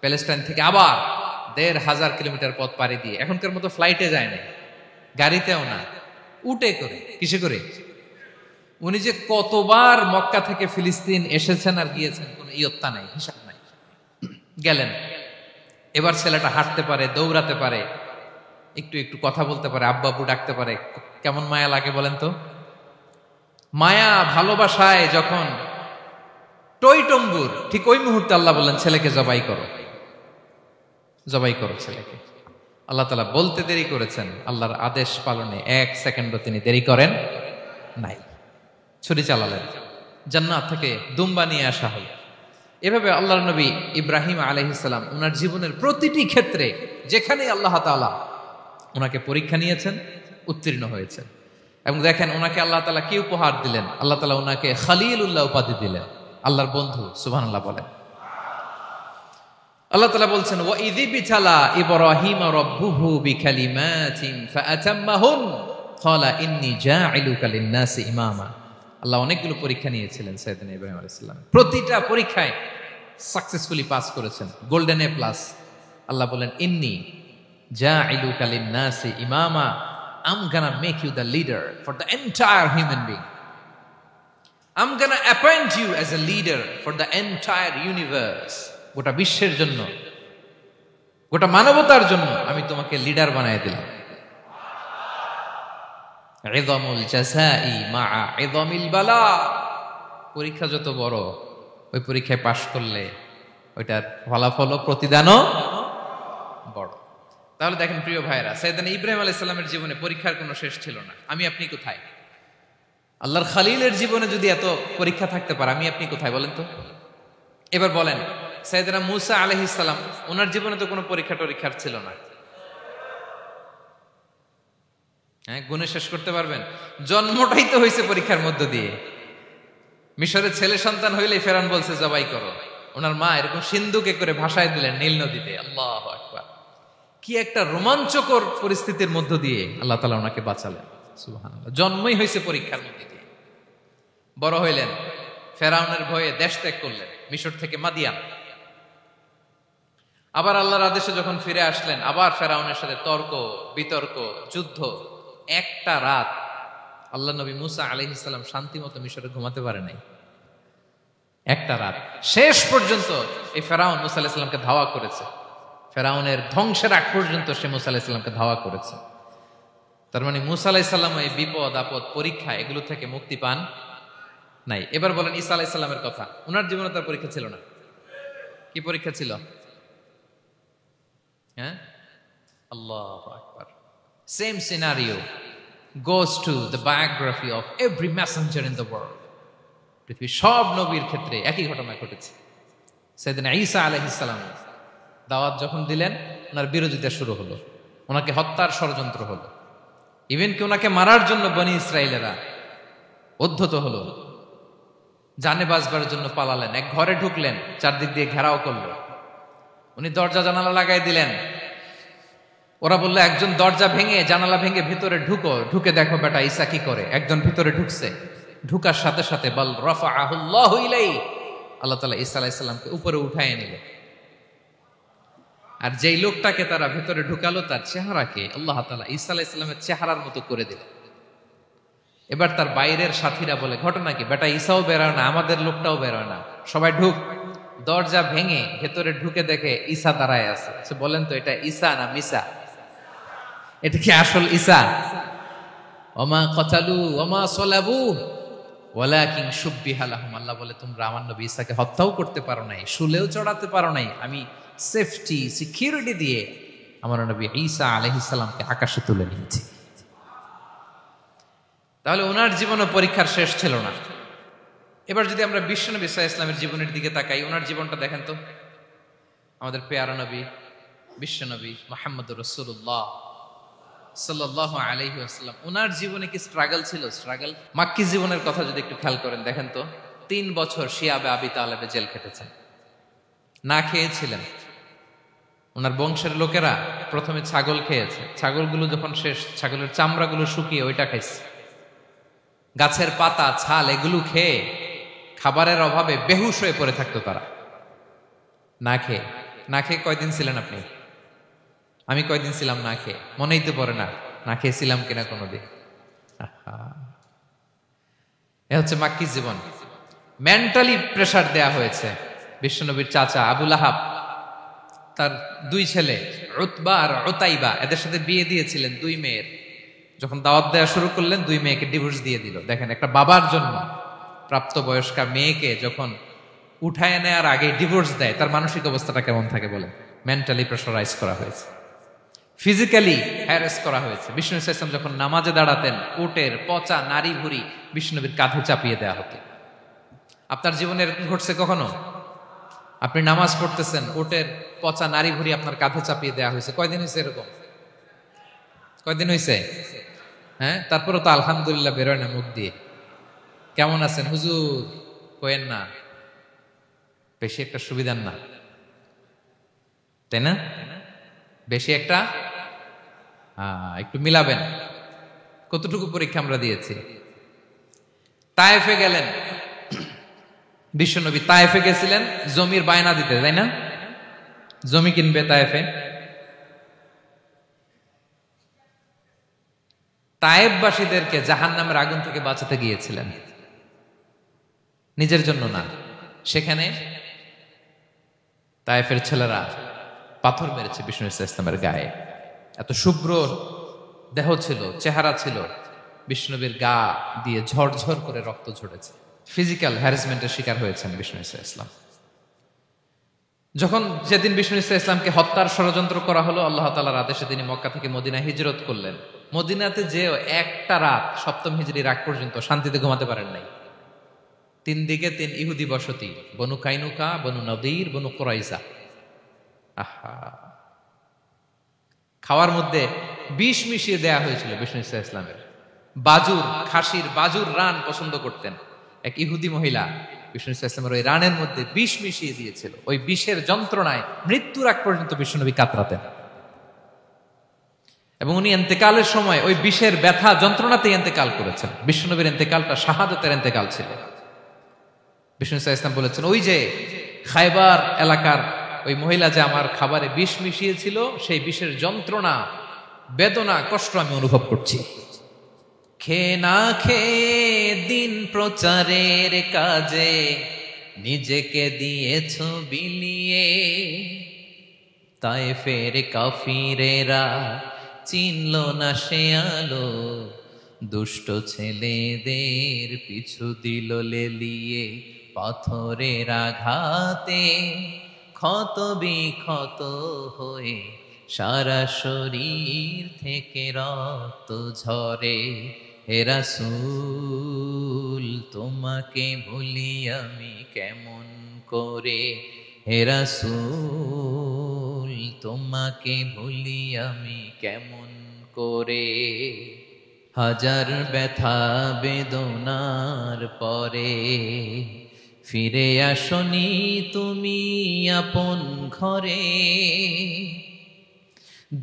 প্যালেস্টাইন থেকে আবার ১৫০০ কিলোমিটার পথ পাড়ি দিয়ে, এখনকার মতো ফ্লাইটে যায় না, গাড়িতেও না, উটে করে। কিসে করে? উনি যে কতবার মক্কা থেকে ফিলিস্তিন এসেছেন আর গিয়েছেন, কোনো ইয়ত্তা নাই, হিসাব নাই। গেলেন, এবার ছেলেটা হাঁটতে পারে, দৌড়াতে পারে, একটু একটু কথা বলতে পারে, আব্বু আব্বু ডাকতে পারে। কেমন মায়া লাগে বলেন তো? মায়া ভালোবাসায় যখন টইটম্বুর, ঠিক ওই মুহূর্তে আল্লাহ বললেন, ছেলেকে জবাই করো, জবাই করো ছেলেকে। আল্লাহ তাআলা বলতে দেরি করেছেন, আল্লাহর আদেশ পালনে ১ সেকেন্ডও তিনি দেরি করেন নাই। ছুরি চালালেন, জান্নাত থেকে দুম্বা নিয়ে আসা হল। এভাবে আল্লাহর নবী ইব্রাহিম আলাইহিস সালাম ওনার জীবনের প্রতিটি ক্ষেত্রে যেখানে আল্লাহ তাআলা ওনাকে পরীক্ষা নিয়েছেন, উত্তীর্ণ হয়েছেন। এবং দেখেন ওনাকে আল্লাহ তাআলা কি উপহার দিলেন। আল্লাহ তাআলা ওনাকে খলিলুল্লাহ উপাধি দিলেন, আল্লাহর বন্ধু। সুবহানাল্লাহ বলেন। আল্লাহ তাআলা বলছেন, ওয়া ইযি বিতালা ইব্রাহিম রাব্বুহু বিকালিমাতিন ফাআতাম্মাহুন ক্বালা ইন্নী জাঈলুকা লিন-নাসি ইমামা। আল্লাহ অনেকগুলো পরীক্ষা নিয়েছিলেন সাইয়েদনা ইব্রাহিম আলাইহিস সালাম, প্রতিটা পরীক্ষায় সাকসেসফুলি পাস করেছেন, গোল্ডেন এ প্লাস। আল্লাহ বলেন, ইন্নী জাঈলুকা লিন-নাসি ইমামা, I'm gonna make you the leader for the entire human being. I'm gonna appoint you as a leader for the entire universe. গোটা বিশ্বের জন্য, গোটা মানবতার জন্য আমি তোমাকে লিডার বানায় দিলাম। ইযামুল জাযাই মা'a ইযামিল বালা। পরীক্ষা যত বড়, ওই পরীক্ষায় পাশ করলে ওইটার ফলাফল ও প্রতিদানও বড়। তাহলে দেখেন প্রিয় ভাইরা, সাইয়েদনা ইব্রাহিম আলাইহিস সালামের জীবনে পরীক্ষার কোনো শেষ ছিল না। আমি আপনি কোথায়? আল্লাহর খলিলের জীবনে যদি এত পরীক্ষা থাকতে পারে, আমি আপনি কোথায় বলেন তো? এবার বলেন, সাইয়েদনা মূসা আলাইহিস সালাম, ওনার জীবনে তো কোনো পরীক্ষার ছিল না। হ্যাঁ, গুণে শেষ করতে পারবেন? জন্মটাই তো হয়েছে পরীক্ষার মধ্য দিয়ে। মিশরের ছেলে সন্তান হইলেই ফেরাউন বলছে জবাই করো। ওনার মা এরকম সিন্ধুকে করে ভাসায় দিলেন নীল নদীতে। আল্লাহু আকবার! কি একটা রোমাঞ্চকর পরিস্থিতির মধ্য দিয়ে আল্লাহ তাআলা ওনাকে বাঁচালেন। সুবহানাল্লাহ। জন্মই হয়েছে পরীক্ষার মধ্যে দিয়ে। বড় হইলেন, ফেরাউনের ভয়ে দেশ ত্যাগ করলেন, মিশর থেকে মাদিয়ান। আবার আল্লাহর আদেশে যখন ফিরে আসলেন, আবার ফেরাউনের সাথে তর্ক বিতর্ক, যুদ্ধ। একটা রাত আল্লাহ নবী মুসা আলাইহিস সালাম শান্তি মতো মিশরে ঘুমাতে পারে নাই একটা রাত। শেষ পর্যন্ত এই ফেরাউন মুসা আলাইহিস সালামকে ধাওয়া করেছে, ফেরাউনের ধ্বংসের আগ পর্যন্ত সে মুসা আলাইহিস সালামকে ধাওয়া করেছে। তার মানে মুসা আলাইহিস সালাম এই বিপদ আপদ পরীক্ষা এগুলো থেকে মুক্তি পান নাই। এবার বলেন ঈসা আলাইহিস সালামের কথা, ওনার জীবনে তার পরীক্ষা ছিল না? কি পরীক্ষা ছিল? হ্যাঁ, আল্লাহু আকবার। Same scenario goes to the biography of every messenger in the world. পৃথিবীর সব নবীর ক্ষেত্রে একই ঘটনা ঘটেছে। সাইয়েদনা ঈসা আলাইহিস সালাম দাওয়াত যখন দিলেন, ওনার বিরোধিতা শুরু হলো, ওনাকে হত্যার ষড়যন্ত্র হলো, ইভেন কি ওনাকে মারার জন্য বনি ইসরায়েলেরা উদ্ধত হলো, জানে বাঁচবার জন্য পালালেন, এক ঘরে ঢুকলেন, চারদিক দিয়ে ঘেরাও করলো, উনি দরজা জানালা লাগাই দিলেন। ওরা বললো একজন দরজা ভেঙে জানালা ভেঙে ভিতরে ঢুকো, ঢুকে দেখো বেটা ঈসা কি করে। একজন ভিতরে ঢুকছে, ঢুকার সাথে সাথে বল রাফাআহুল্লাহু ইলাইহি, আল্লাহ তাআলা ঈসা আলাইহিস সালামকে উপরে উঠায় নিল। আর যেই লোকটাকে তারা ভিতরে ঢুকালো তার চেহারাকে আল্লাহ তাআলা ঈসা আলাইহিস সালামের চেহারার মতো করে দিলেন। এবার তার বাইরের সাথীরা বলে ঘটনা কি, বেটা ঈসাও বেরোয় না, আমাদের লোকটাও বেরোয় না, সবাই ঢুক। দরজা ভেঙে ভেতরে ঢুকে দেখে ঈসা দাঁড়ায় আছে। বলেন তো এটা ঈসা না মিসা? এটা কি আসল ঈসা? ওমা কতালু ওমা সলাবু ওয়ালাকিন শুব্বিহা লাহুম। আল্লাহ বলে তোমরা আমার নবী ঈসাকে হত্যাও করতে পারো নাই, শুলেও চড়াতে পারো নাই, আমি সেফটি সিকিউরিটি দিয়ে আমার নবী ঈসা আলাইহিস সালামকে আকাশে তুলে নিয়েছি। তাহলে ওনার জীবনে পরীক্ষার শেষ ছিল না। এবার যদি আমরা বিশ্বনবী সাল্লাল্লাহু আলাইহি ওয়াসাল্লামের জীবনের দিকে তাকাই, ওনার জীবনটা দেখেন তো। আমাদের পেয়ারা নবী বিশ্বনবী মুহাম্মদুর রাসূলুল্লাহ সাল্লাল্লাহু আলাইহি ওয়াসাল্লাম, ওনার জীবনে কি স্ট্রাগল ছিল? স্ট্রাগল। মাক্কি জীবনের কথা যদি একটু খেয়াল করেন, দেখেন তো 3 বছর শিয়াবে আবি তালেবে জেল খেটেছেন, না খেয়েছিলেন। ওনার বংশের লোকেরা প্রথমে ছাগল খেয়েছে, ছাগলগুলো যখন শেষ, ছাগলের চামড়াগুলো শুকিয়ে ওইটা খাইছে। গাছের পাতা ছাল এগুলো খেয়ে খাবারের অভাবে বেহুশ হয়ে পড়ে থাকতো তারা, না খেয়ে। না খেয়ে কয়দিন ছিলেন আপনি? আমি কয়দিন ছিলাম না খেয়ে? মনেই তো পড়ে না, না খেয়েছিলাম কিনা কোনোদিন। এ হচ্ছে মাক্কি জীবন। মেন্টালি প্রেসার দেয়া হয়েছে। বিশ্বনবীর চাচা আবুল আহাব তার 2 ছেলে উতবা আর উতাইবা, এদের সাথে বিয়ে দিয়েছিলেন 2 মেয়ের। যখন দাওয়াত দেওয়া শুরু করলেন 2 মেয়েকে ডিভোর্স দিয়ে দিল। দেখেন একটা বাবার জন্য প্রাপ্তবয়স্কা মেয়েকে যখন উঠায় নেয়ার আগে ডিভোর্স দেয়, তার মানসিক অবস্থাটা কেমন থাকে বলেন? মেন্টালি প্রেসারাইজ করা হয়েছে, ফিজিক্যালি হ্যারাস করা হয়েছে। বিষ্ণু ইসলাম যখন নামাজে দাঁড়াতেন, উটের পচা নারী ভুঁড়ি বিষ্ণুনবীর কাঁধে চাপিয়ে দেওয়া হতো। আপনার জীবনে এরকম ঘটছে কখনো? আপনি নামাজ পড়তেছেন, উটের পচা নারী ভুঁড়ি আপনার কাঁধে চাপিয়ে দেওয়া হয়েছে। কয়দিন হয়েছে এরকম? কয়দিন হয়েছে? হ্যাঁ, তারপরে তো আলহামদুলিল্লাহ বেরোয় না মুখ দিয়ে। কেমন আছেন হুজুর কয়েন না, বেশি একটা সুবিধার না, তাই না? বেশি একটা একটু মিলাবেন। কতটুকু পরীক্ষা আমরা দিয়েছি। তায়েফে গেলেন বিশ্বনবী, তায়েফে গেছিলেন জমির বায়না দিতে, তাই না? জমি কিনবে তায়েফে। তায়েফবাসীদেরকে জাহান্নামের আগুন থেকে বাঁচাতে গিয়েছিলেন, নিজের জন্য না। সেখানে তায়েফের ছেলেরা পাথর মেরেছে বিষ্ণু ইসলামের গায়ে। এত শুভ্র দেহ ছিল, চেহারা ছিল, বিষ্ণুবীর গা দিয়ে ঝরঝর করে রক্ত ঝরেছে। ফিজিক্যাল হ্যারাসমেন্টের শিকার হয়েছেন বিষ্ণু ইসলাম। যখন যেদিন বিষ্ণু ইসলামকে হত্যার ষড়যন্ত্র করা হলো, আল্লাহ তাআলার আদেশে তিনি মক্কা থেকে মদিনা হিজরত করলেন। মদিনাতে যে একটা রাত, 7ম হিজরির আগ পর্যন্ত শান্তিতে ঘুমাতে পারেন নাই। 3 দিকে 3 ইহুদি বসতি, বনু কাইনুকা, বনু নদীর, বনু কুরাইজা। আহা, খাওয়ার মধ্যে বিষ মিশিয়ে দেয়া হয়েছিল বিষ্ণু ইসলামের। বাজুর, খাসির বাজুর রান পছন্দ করতেন। এক ইহুদি মহিলা বিষ্ণু ইসলামের ওই রানের মধ্যে বিষ মিশিয়ে দিয়েছিল। ওই বিষের যন্ত্রণায় মৃত্যুর আগ পর্যন্ত বিষ্ণুনবী কাতরাতেন, এবং উনি ইন্তেকালের সময় ওই বিষের ব্যথা যন্ত্রণাতেই ইন্তেকাল করেছেন। বিষ্ণুনবীর ইন্তেকালটা শাহাদাতের ইন্তেকাল ছিল। বিষ্ণু ইসলাম বলেছেন, ওই যে খায়বার এলাকার ওই মহিলা যে আমার খাবারে বিষ মিশিয়েছিল, সেই বিষের যন্ত্রণা, বেদনা, কষ্ট আমি অনুভব করছি। খেয়ে না খেয়ে দিন প্রচারের কাজে নিজেকে দিয়েছ বিলিয়ে, তায়েফের কাফিরেরা চিনল না সে আলো, দুষ্ট ছেলেদের পিছু দিল লেলিয়ে, পাথরের আঘাতে ক্ষত বিক্ষত হয়ে সারা শরীর থেকে রক্ত ঝরে। হে রাসূল তোমাকে ভুলি আমি কেমন করে, হে রাসূল তোমাকে ভুলি আমি কেমন করে। হাজার ব্যথা বেদনার পরে ফিরে আসনি তুমি আপন ঘরে,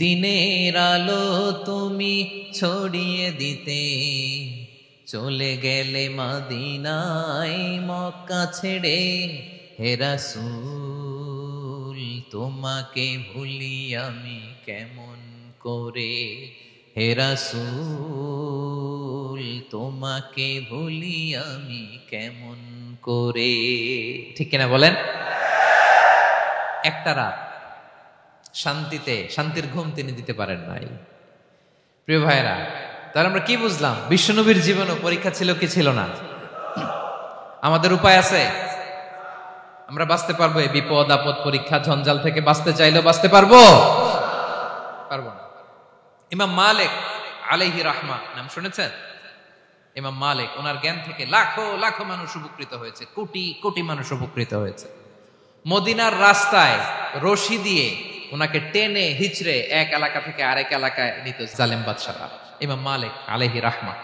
দিনের আলো তুমি ছড়িয়ে দিতে চলে গেলে মদিনায় মক্কা ছেড়ে। হে রাসূল তোমাকে ভুলি আমি কেমন করে, হে রাসূল তোমাকে ভুলি আমি কেমন করে। ঠিক কিনা বলেন? একটা রাত শান্তিতে শান্তির ঘুম তিনি দিতে পারেন নাই। প্রিয় ভাইরা, তাহলে আমরা কি বুঝলাম? বিশ্বনবীর জীবনও পরীক্ষা ছিল কি ছিল না? আমাদের উপায় আছে? আমরা বাঁচতে পারবো এই বিপদ আপদ পরীক্ষা ঝঞ্ঝাল থেকে? বাঁচতে চাইলেও বাঁচতে পারবো? পারবো না। ইমাম মালিক আলাইহি রাহমা নাম শুনেছেন? ইমাম মালিক, ওনার জ্ঞান থেকে লাখো লাখো মানুষ উপকৃত হয়েছে, কোটি কোটি মানুষ উপকৃত হয়েছে। মদিনার রাস্তায় রশি দিয়ে ওনাকে টেনে হিচড়ে এক এলাকা থেকে আরেক এলাকায় নিত জালেম বাদশারা। ইমাম মালিক আলাইহি রাহমা।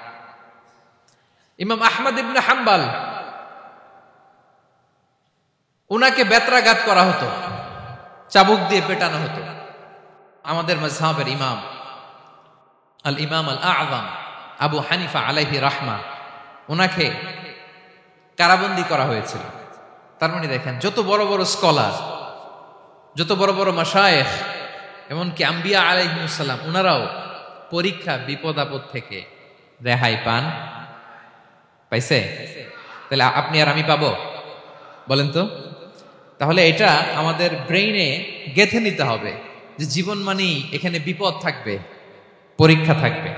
ইমাম আহমদ ইবনে হাম্বল, ওনাকে বেত্রাঘাত করা হতো, চাবুক দিয়ে পেটানো হতো। আমাদের মাযহাবের ইমাম আল ইমাম আল আযম আবু হানিফা আলাইহি রাহমা, ওনাকে কারাবন্দী করা হয়েছিল। তার মানে দেখেন, যত বড় বড় স্কলার, যত বড় বড় মাশায়েখ, এমনকি আম্বিয়া আলাইহিস সালাম, ওনারাও পরীক্ষা বিপদ আপদ থেকে রেহাই পান। পাইছে? তাহলে আপনি আর আমি পাবো? বলেন তো। তাহলে এটা আমাদের ব্রেইনে গেঁথে নিতে হবে যে জীবন মানেই এখানে বিপদ থাকবে, পরীক্ষা থাকবে,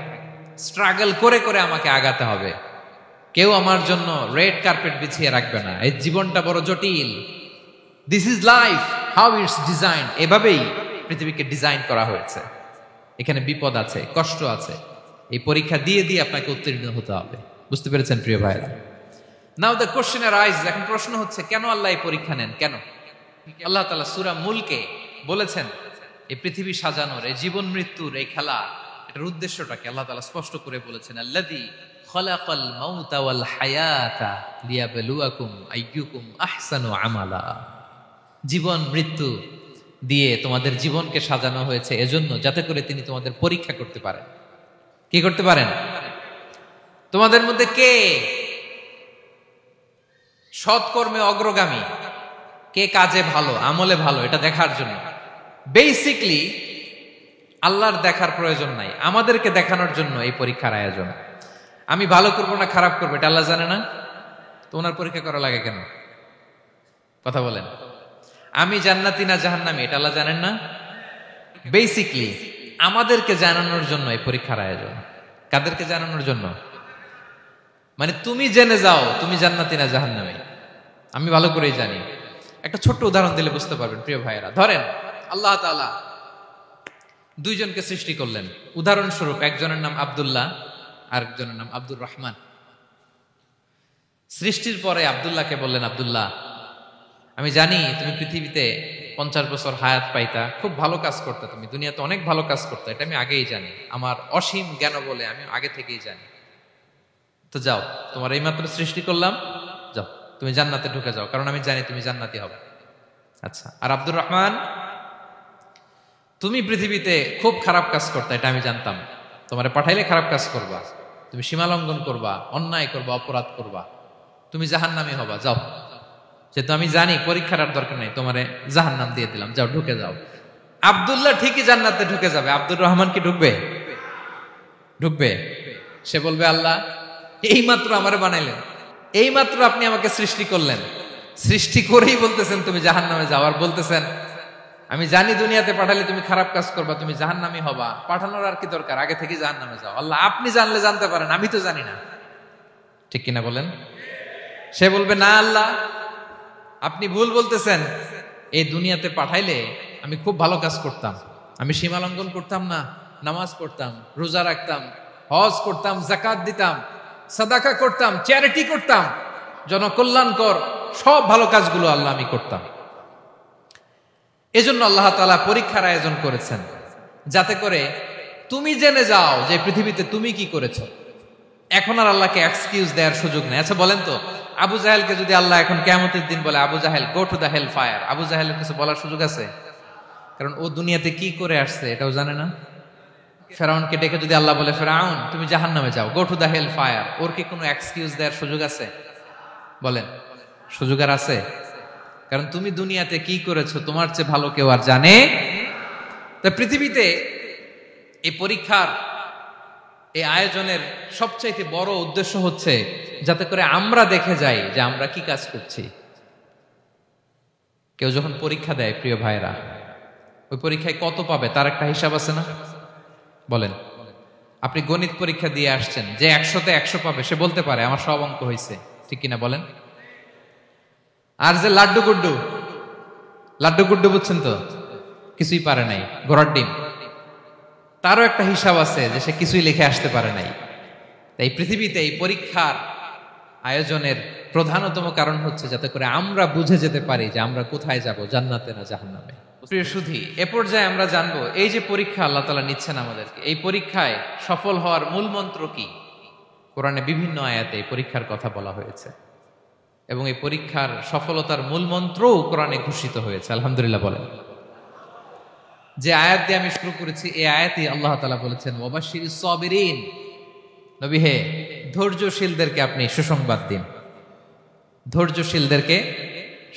স্ট্রাগল করে করে আমাকে আগাতে হবে। কেউ আমার জন্য রেড কার্পেট বিছিয়ে রাখবে না। এই জীবনটা বড় জটিল। This is life, how it's design. এভাবেই পৃথিবীকে ডিজাইন করা হয়েছে। এখানে বিপদ আছে, কষ্ট আছে। এই পরীক্ষা দিয়ে দিয়ে আপনাকে উত্তীর্ণ হতে হবে। বুঝতে পেরেছেন প্রিয় ভাইরা? নাও দ্য কোশ্চেন অ্যারাইজ, এখন প্রশ্ন হচ্ছে, কেন আল্লাহ এই পরীক্ষা নেন? কেন? আল্লাহ তাআলা সূরা মুলকে বলেছেন এই পৃথিবী সাজানোর, এই জীবন মৃত্যুর এই খেলা, এটার উদ্দেশ্যটাকে আল্লাহ তাআলা স্পষ্ট করে বলেছেন। আল্লাযী খালাকাল মাউতা ওয়াল হায়াতা লিয়াবলুয়াকুম আইয়ুকুম আহসানু আমালা। জীবন মৃত্যু দিয়ে তোমাদের জীবনকে সাজানো হয়েছে এজন্য, যাতে করে তিনি তোমাদের পরীক্ষা করতে পারেন। কি করতে পারেন? তোমাদের মধ্যে কে সৎকর্মে অগ্রগামী, কে কাজে ভালো, আমলে ভালো, এটা দেখার জন্য। বেসিকলি আল্লাহর দেখার প্রয়োজন নাই, আমাদেরকে দেখানোর জন্য এই পরীক্ষার আয়োজন। আমি ভালো করবো না খারাপ করবো এটা আল্লাহ জানে না? তো ওনার পরীক্ষা করা লাগে কেন? কথা বলেন। আমি জান্নাতি না জাহান্নামী এটা আল্লাহ জানেন না? বেসিকলি আমাদেরকে জানানোর জন্য এই পরীক্ষার আয়োজন। কাদেরকে জানানোর জন্য? মানে তুমি জেনে যাও তুমি জান্নাতি না জাহান্নামী। আমি ভালো করেই জানি। একটা ছোট্ট উদাহরণ দিলে বুঝতে পারবেন প্রিয় ভাইয়েরা। ধরেন আল্লাহ তাআলা দুইজনকে সৃষ্টি করলেন। উদাহরণস্বরূপ একজনের নাম আব্দুল্লাহ, আরেকজনের নাম আব্দুর রহমান। সৃষ্টির পরে আব্দুল্লাহকে বললেন, আব্দুল্লাহ আমি জানি তুমি পৃথিবীতে 50 বছর হায়াত পাইতা, খুব ভালো কাজ করতে, তুমি দুনিয়াতে অনেক ভালো কাজ করতে, এটা আমি আগেই জানি, আমার অসীম জ্ঞান বলে আমি আগে থেকেই জানি। তো যাও, তোমার এইমাত্র সৃষ্টি করলাম, যাও তুমি জান্নাতে ঢুকে যাও, কারণ আমি জানি তুমি জান্নাতি হবে। আচ্ছা, আর আব্দুর রহমান তুমি পৃথিবীতে খুব খারাপ কাজ করতে, এটা আমি জানতাম, তোমারে পাঠাইলে খারাপ কাজ করবা, তুমি সীমালঙ্ঘন করবা, অন্যায় করবা, অপরাধ করবা, তুমি জাহান্নামী হবা, যাও। যেহেতু আমি জানি পরীক্ষার আর দরকার নেই, তোমারে জাহান্নাম দিয়ে দিলাম, যাও ঢুকে যাও। আব্দুল্লাহ ঠিকই জান্নাতে ঢুকে যাবে, আব্দুর রহমান কি ঢুকবে? ঢুকবে? সে বলবে আল্লাহ এইমাত্র আমারে বানাইলেন, এইমাত্র আপনি আমাকে সৃষ্টি করলেন, সৃষ্টি করেই বলতেছেন তুমি জাহান্নামে যাও, আর বলতেছেন আমি জানি দুনিয়াতে পাঠালে তুমি খারাপ কাজ করবা, তুমি জাহান্নামী হবা, পাঠানোর আর কি দরকার, আগে থেকে জাহান্নামে যাও। আল্লাহ আপনি জানলে জানতে পারেন, আমি তো জানি না। ঠিক কিনা বলেন? সে বলবে না আল্লাহ আপনি ভুল বলতেছেন, এই দুনিয়াতে পাঠাইলে আমি খুব ভালো কাজ করতাম, আমি সীমা লঙ্ঘন করতাম না, নামাজ পড়তাম, রোজা রাখতাম, হজ করতাম, যাকাত দিতাম, সাদাকা করতাম, চ্যারিটি করতাম, জনকল্যাণকর সব ভালো কাজগুলো আল্লাহ আমি করতাম। এজন্য আল্লাহ তাআলা পরীক্ষার আয়োজন করেছেন, যাতে করে তুমি জেনে যাও যে পৃথিবীতে তুমি কি করেছো। এখন আর আল্লাহকে এক্সকিউজ দেওয়ার সুযোগ নেই। আচ্ছা বলেন তো, আবু জাহেলকে যদি আল্লাহ এখন কিয়ামতের দিন বলে Abu Jahl go to the hell fire, আবু জাহেলের কিছু বলার সুযোগ আছে? কারণ ও দুনিয়াতে কি করে আসছে এটাও জানে না। ফেরাউনকে ডেকে যদি আল্লাহ বলে ফেরাউন তুমি জাহান্নামে যাও, go to the hell fire, ওর কি কোনো এক্সকিউজ দেওয়ার সুযোগ আছে? বলেন, সুযোগ আর আছে? কারণ তুমি দুনিয়াতে কি করেছো তোমার চেয়ে ভালো কেউ আর জানে। তা পৃথিবীতে এই পরীক্ষার এই আয়োজনের সবচাইতে বড় উদ্দেশ্য হচ্ছে যাতে করে আমরা দেখে যাই যে আমরা কি কাজ করছি। কেউ যখন পরীক্ষা দেয় প্রিয় ভাইরা, ওই পরীক্ষায় কত পাবে তার একটা হিসাব আছে না? বলেন, আপনি গণিত পরীক্ষা দিয়ে আসছেন, যে 100তে 100 পাবে সে বলতে পারে আমার সব অঙ্ক হয়েছে, ঠিক কিনা বলেন? আর যে লাড্ডু গুড্ডু বুঝছেন তো, কিছুই পারে নাই, ঘোড়ার ডিম, তারও একটা হিসাব আছে যে সে কিছুই লিখে আসতে পারে নাই। তাই পৃথিবীতে এই পরীক্ষার আয়োজনের প্রধানতম কারণ হচ্ছে যাতে করে আমরা বুঝে যেতে পারি যে আমরা কোথায় যাব, জান্নাতে না জাহান্নামে। প্রিয় সুধী, এ পর্যায়ে আমরা জানবো এই যে পরীক্ষা আল্লাহ তাআলা নিচ্ছেন আমাদেরকে, এই পরীক্ষায় সফল হওয়ার মূল মন্ত্র কি? কোরআনে বিভিন্ন আয়াতে এই পরীক্ষার কথা বলা হয়েছে এবং এই পরীক্ষার সফলতার মূল মন্ত্রও কোরআনে ঘোষিত হয়েছে। আলহামদুলিল্লাহ বলেন। যে আয়াত দিয়ে আমি শুরু করেছি এই আয়াতে আল্লাহ তাআলা বলেছেন ওয়াবাশশিরিস সাবিরিন, নবী হে ধৈর্যশীলদেরকে আপনি সুসংবাদ দিন, ধৈর্যশীলদেরকে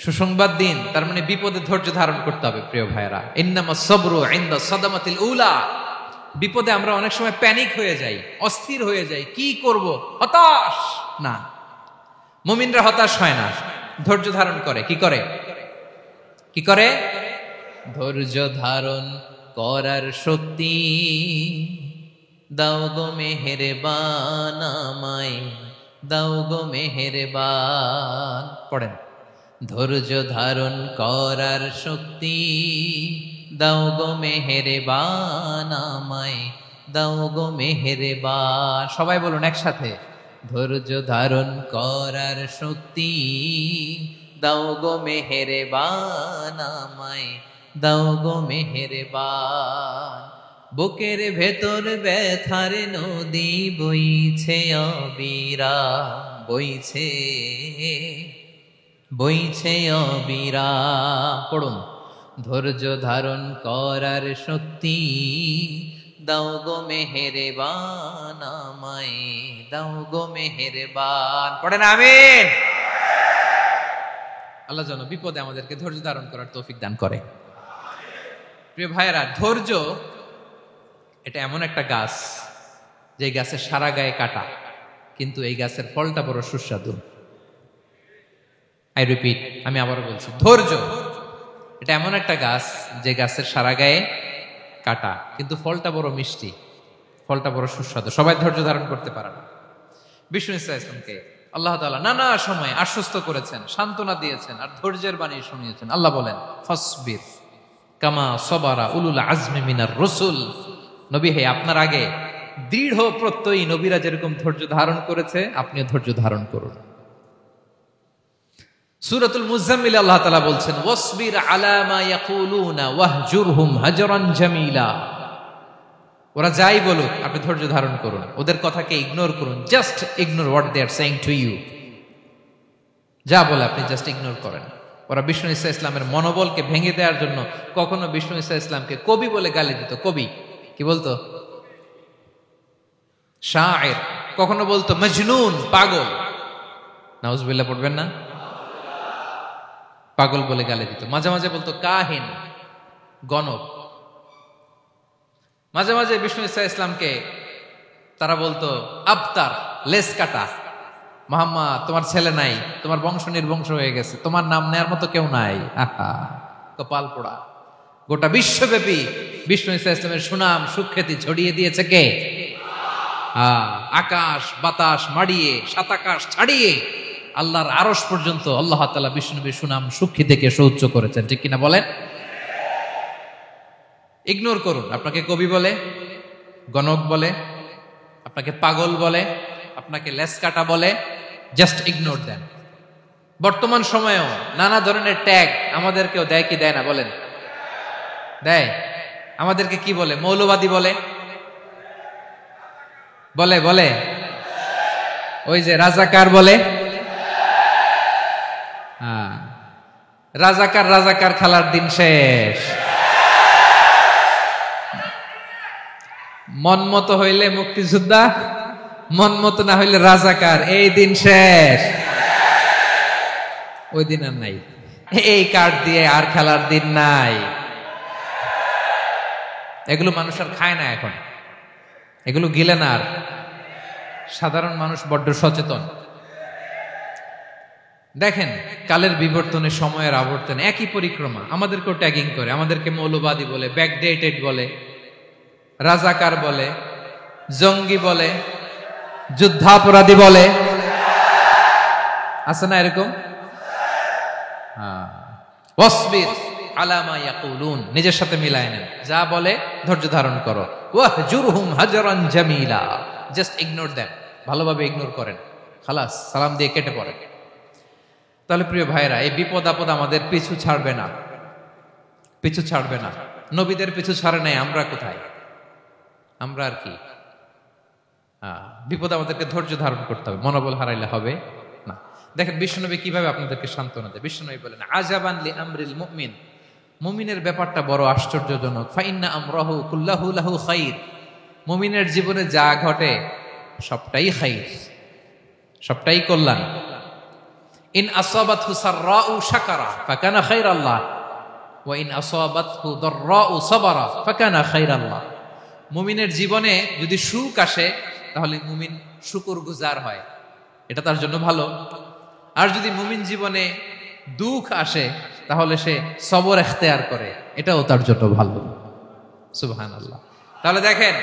সুসংবাদ দিন। তার মানে বিপদে ধৈর্য ধারণ করতে হবে প্রিয় ভাইরা। ইন্নামাস সাবরু ইনদা সাদামাতিল উলা, বিপদে আমরা অনেক সময় প্যানিক হয়ে যাই, অস্থির হয়ে যাই, কি করব, হতাশ না। মুমিনরা হতাশ হয় না, ধৈর্য ধারণ করে। কি করে? কি করে? ধৈর্য ধারণ করার শক্তি দাও গো মেহেরবান আমায়, দাও গো মেহেরবান। পড়েন, ধৈর্য ধারণ করার শক্তি দাও গো মেহেরবান আমায়, দাও গো মেহেরবান। সবাই বলুন একসাথে, ধৈর্য ধারণ করার শক্তি দাও গো মেহেরবান আমায়, দাও গো মেহেরবান। বুকের ভেতর ব্যথার নদী বইছে অবিরাম, বইছে বইছে অবিরাম। পড়ুন, ধৈর্য ধারণ করার শক্তি দাও গো মেহেরবান আমায়, দাও গো মেহেরবান। পড়েন আমিন। আল্লাহ যেন বিপদে আমাদেরকে ধৈর্য ধারণ করার তৌফিক দান করে। প্রিয় ভাইয়েরা, ধৈর্য এটা এমন একটা গাছ যে গাছের সারা গায়ে কাটা, কিন্তু এই গাছের ফলটা বড় সুস্বাদু। আই রিপিট, আমি আবারও বলছি, ধৈর্য এটা এমন একটা গাছ যে গাছের সারা গায়ে কাটা, কিন্তু ফলটা বড় মিষ্টি, ফলটা বড় সুস্বাদু। সবাই ধৈর্য ধারণ করতে পারে না। বিষ্ণু ইসলামকে আল্লাহ তাআলা নানা সময় আশ্বস্ত করেছেন, সান্ত্বনা দিয়েছেন, আর ধৈর্যের বাণী শুনিয়েছেন। আল্লাহ বলেন ফাসবির কামা সবারা উলুল আজমি মিনার রসুল, নবী হে আপনার আগে দৃঢ় প্রত্যয়ী নবীরা যেরকম ধৈর্য ধারণ করেছে আপনিও ধৈর্য ধারণ করুন। সূরাতুল মুজাম্মিল আল্লাহ তাআলা বলছেন ওয়াসবির আলা মা ইয়াকুলুনা ওয়াহজুরহুম হাজরান জামিলা, ওরা যাই বলুক আপনি ধৈর্য ধারণ করুন, ওদের কথাকে ইগনোর করুন, just ignore what they are saying to you. যা বলে আপনি জাস্ট ইগনোর করেন। ওরা বিষ্ণু ঈসা ইসলামের মনোবলকে ভেঙে দেওয়ার জন্য কখনো বিষ্ণু ঈসা ইসলামকে কবি বলে গালি দিত। কবি কি বলতো? শায়ের। কখনো বলতো মজনুন, পাগল। নাউজুবিল্লাহ পড়বেন না? পাগল বলে গালি দিত। মাঝে মাঝে বলতো কাহিন, গণক। মাঝে মাঝে বিষ্ণু ঈসা ইসলামকে তারা বলতো আবতার, লেস কাটা, মুহাম্মদ তোমার ছেলে নাই, তোমার বংশ নির্বংশ হয়ে গেছে, তোমার নাম নেয়ার মতো কেউ নাই। আহা, কপাল পোড়া। গোটা বিশ্বব্যাপী বিষ্ণু ইসলামের সুনাম সুখ্যাতি ছড়িয়ে দিয়েছে কে? আকাশ বাতাস মাড়িয়ে, সাতাকাশ ছাড়িয়ে আল্লাহর আরশ পর্যন্ত আল্লাহ তাআলা বিষ্ণুনবীর সুনাম সুখ্যাতিকে সৌচ্চ করেছেন, ঠিক কিনা বলেন? ইগনোর করুন। আপনাকে কবি বলে, গণক বলে, আপনাকে পাগল বলে, আপনাকে লেসকাটা বলে, জাস্ট ইগনোর দেন। বর্তমান সময়েও নানা ধরনের ট্যাগ আমাদেরকেও দেয় কি দেয় না বলেন? দেয়। আমাদেরকে কি বলে? মৌলবাদী বলে, বলে বলে ওই যে রাজাকার বলে। রাজাকার রাজাকার খেলার দিন শেষ। মন মতো হইলে মুক্তিযোদ্ধা, মন মতো না হইলে রাজাকার, এই দিন শেষ। ওই দিন আর নাই, এই কার্ড দিয়ে আর খেলার দিন নাই। এগুলো মানুষ আর খায় না এখন, এগুলো গিলে না আর। সাধারণ মানুষ বড্ড সচেতন। দেখেন, কালের বিবর্তনে, সময়ের আবর্তনে একই পরিক্রমা আমাদেরকেও ট্যাগিং করে, আমাদেরকে মৌলবাদী বলে, ব্যাকডেটেড বলে, রাজাকার বলে, জঙ্গি বলে, যুদ্ধাপরাধী বলে। আছে না এরকম? ওয়াসবির আলা মা ইয়াকুলুন, নিজের সাথে মিলায় নেন, যা বলে ধৈর্য ধারণ করো। ওয়াহজুরহুম হাজরান জামিলা, জাস্ট ইগনোর দেম, ভালোভাবে ইগনোর করেন, খালাস, সালাম দিয়ে কেটে পড়েন। তাহলে প্রিয় ভাইরা, এই বিপদ আপদ আমাদের পিছু ছাড়বে না, পিছু ছাড়বে না। নবীদের পিছু ছাড়ে নাই, আমরা কোথায়? আমরা আর কি? বিপদ আমাদেরকে ধৈর্য ধারণ করতে হবে, মনোবল হারাইলে হবে না। দেখেন বিশ্বনবী কিভাবে আপনাদেরকে সান্ত্বনা দেয়। বিশ্বনবী বলেন, আজাবান লি আমরিল মুমিন, মুমিনের ব্যাপারটা বড় আশ্চর্যজনক। ফাইন্না আমরাহু কুল্লাহু লাহু খাইর, মুমিনের জীবনে যা ঘটে সবটাই খাইর, সবটাই কল্যাণ। ইন আসাবাতহু সাররাউ শাকারা ফাকানা খাইরাল্লাহ ওয়া ইন আসাবাতহু দাররাউ সাবারা ফাকানা খাইরাল্লাহ। মুমিনের জীবনে যদি সুখ আসে তাহলে মুমিন শুকরগুজার হয়, এটা তার জন্য ভালো। আর যদি মুমিন জীবনে দুঃখ আসে তাহলে সে সবর ইখতিয়ার করে, এটাও তার জন্য ভালো। সুবহানাল্লাহ। তাহলে দেখেন,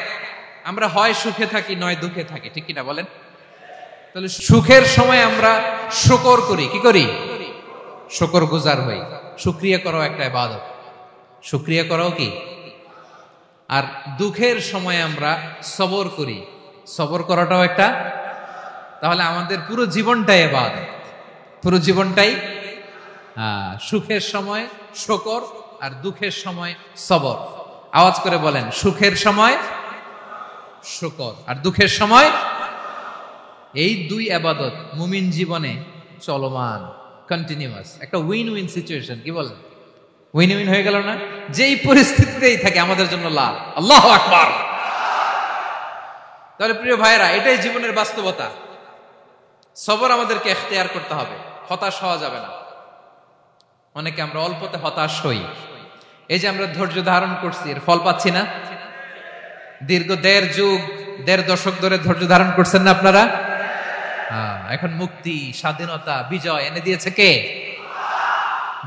আমরা হয় সুখে থাকি নয় দুঃখে থাকি, ঠিক কিনা বলেন? তাহলে সুখের সময় আমরা শুকর করি, কি করি? শুকরগুজার হই। শুকরিয়া করাও একটা ইবাদত, শুকরিয়া করাও কি? আর দুঃখের সময় আমরা সবর করি, সবর করাটাও একটা। তাহলে আমাদের পুরো জীবনটাই ইবাদত, পুরো জীবনটাই। সুখের সময় শুকর আর দুঃখের সময় সবর। আওয়াজ করে বলেন, সুখের সময় শুকর আর দুঃখের সময়। এই দুই ইবাদত মুমিন জীবনে চলমান, কন্টিনিউয়াস, একটা উইন উইন সিচুয়েশন। কি বলেন? উইন উইন হয়ে গেল না? যেই পরিস্থিতিতেই থাকে আমাদের জন্য লাভ। আল্লাহু আকবার। তাহলে প্রিয় ভাইরা, এটাই জীবনের বাস্তবতা। সবর আমাদেরকে ইখতিয়ার করতে হবে, হতাশ হওয়া যাবে না। অনেকে আমরা অল্পতে হতাশ হই। এই যে আমরা ধৈর্য ধারণ করছি, এর ফল পাচ্ছি না। দীর্ঘ 1.5 যুগ, 1.5 দশক ধরে ধৈর্য ধারণ করছেন না আপনারা? এখন মুক্তি, স্বাধীনতা, বিজয় এনে দিয়েছে কে?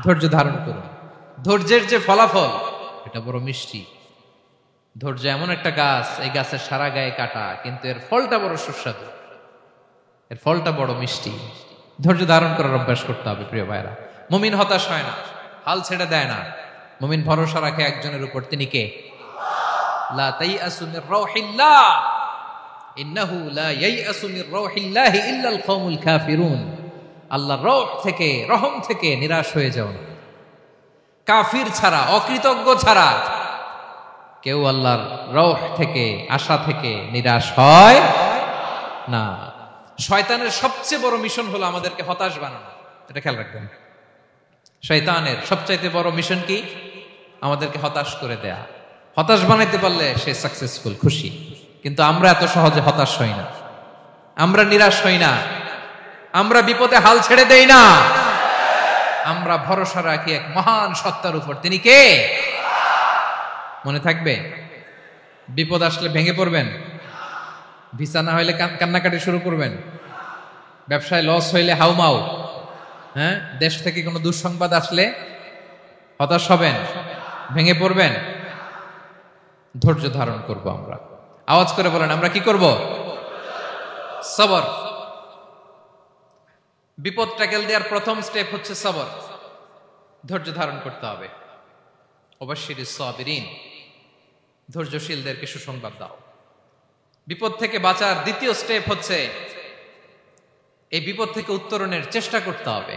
ধৈর্য ধারণ করুন। ধৈর্যের যে ফলাফল, এটা বড় মিষ্টি। ধৈর্য এমন একটা গাছ, এই গাছের সারা গায়ে কাটা, কিন্তু এর ফলটা বড় সুস্বাদু, এর ফলটা বড় মিষ্টি। ধৈর্য ধারণ করার অভ্যাস করতে হবে প্রিয় ভাইরা। মুমিন হতাশ হয় না, হাল ছেড়ে দেয় না। মুমিন ভরসা রাখে একজনের উপর, তিনি কে? লা তাইয়াসু মির রাউহিল্লাহ ইন্নাহু লা ইয়াইয়াসু মির রাউহিল্লাহি ইল্লাল কওমুল কাফিরুন। আল্লাহর রহ থেকে, রহম থেকে নিরাশ হয়ে যাও না। কাফির ছাড়া, অকৃতজ্ঞ ছাড়া কেউ আল্লাহর রহ থেকে, আশা থেকে নিরাশ হয় না। শয়তানের সবচেয়ে বড় মিশন হলো আমাদেরকে হতাশ বানানো, এটা খেয়াল রাখবেন। শয়তানের সবচাইতে বড় মিশন কি? আমাদেরকে হতাশ করে দেয়া। হতাশ বানাইতে পারলে সে সাকসেসফুল, খুশি। কিন্তু আমরা এত সহজে হতাশ হই না, আমরা নিরাশ হই না, আমরা বিপদে হাল ছেড়ে দেই না। আমরা ভরসা রাখি এক মহান সত্তার উপর, তিনি কে? মনে থাকবে? বিপদ আসলে ভেঙে পড়বেন? ভিসা না হইলে কান্নাকাটি শুরু করবেন, ব্যবসায় লস হইলে হাউমাউ, হ্যাঁ, দেশ থেকে কোনো দুঃসংবাদ আসলে হতাশ হবেন, ভেঙে পড়বেন। ধৈর্য ধারণ করব আমরা। আওয়াজ করে বলেন, আমরা কি করব? সবর। বিপদ ট্যাকেল দেওয়ার প্রথম স্টেপ হচ্ছে সবর, ধৈর্য ধারণ করতে হবে। অবশ্যই সাবিরিন, ধৈর্যশীলদেরকে সুসংবাদ দাও। বিপদ থেকে বাঁচার দ্বিতীয় স্টেপ হচ্ছে এই বিপদ থেকে উত্তরণের চেষ্টা করতে হবে,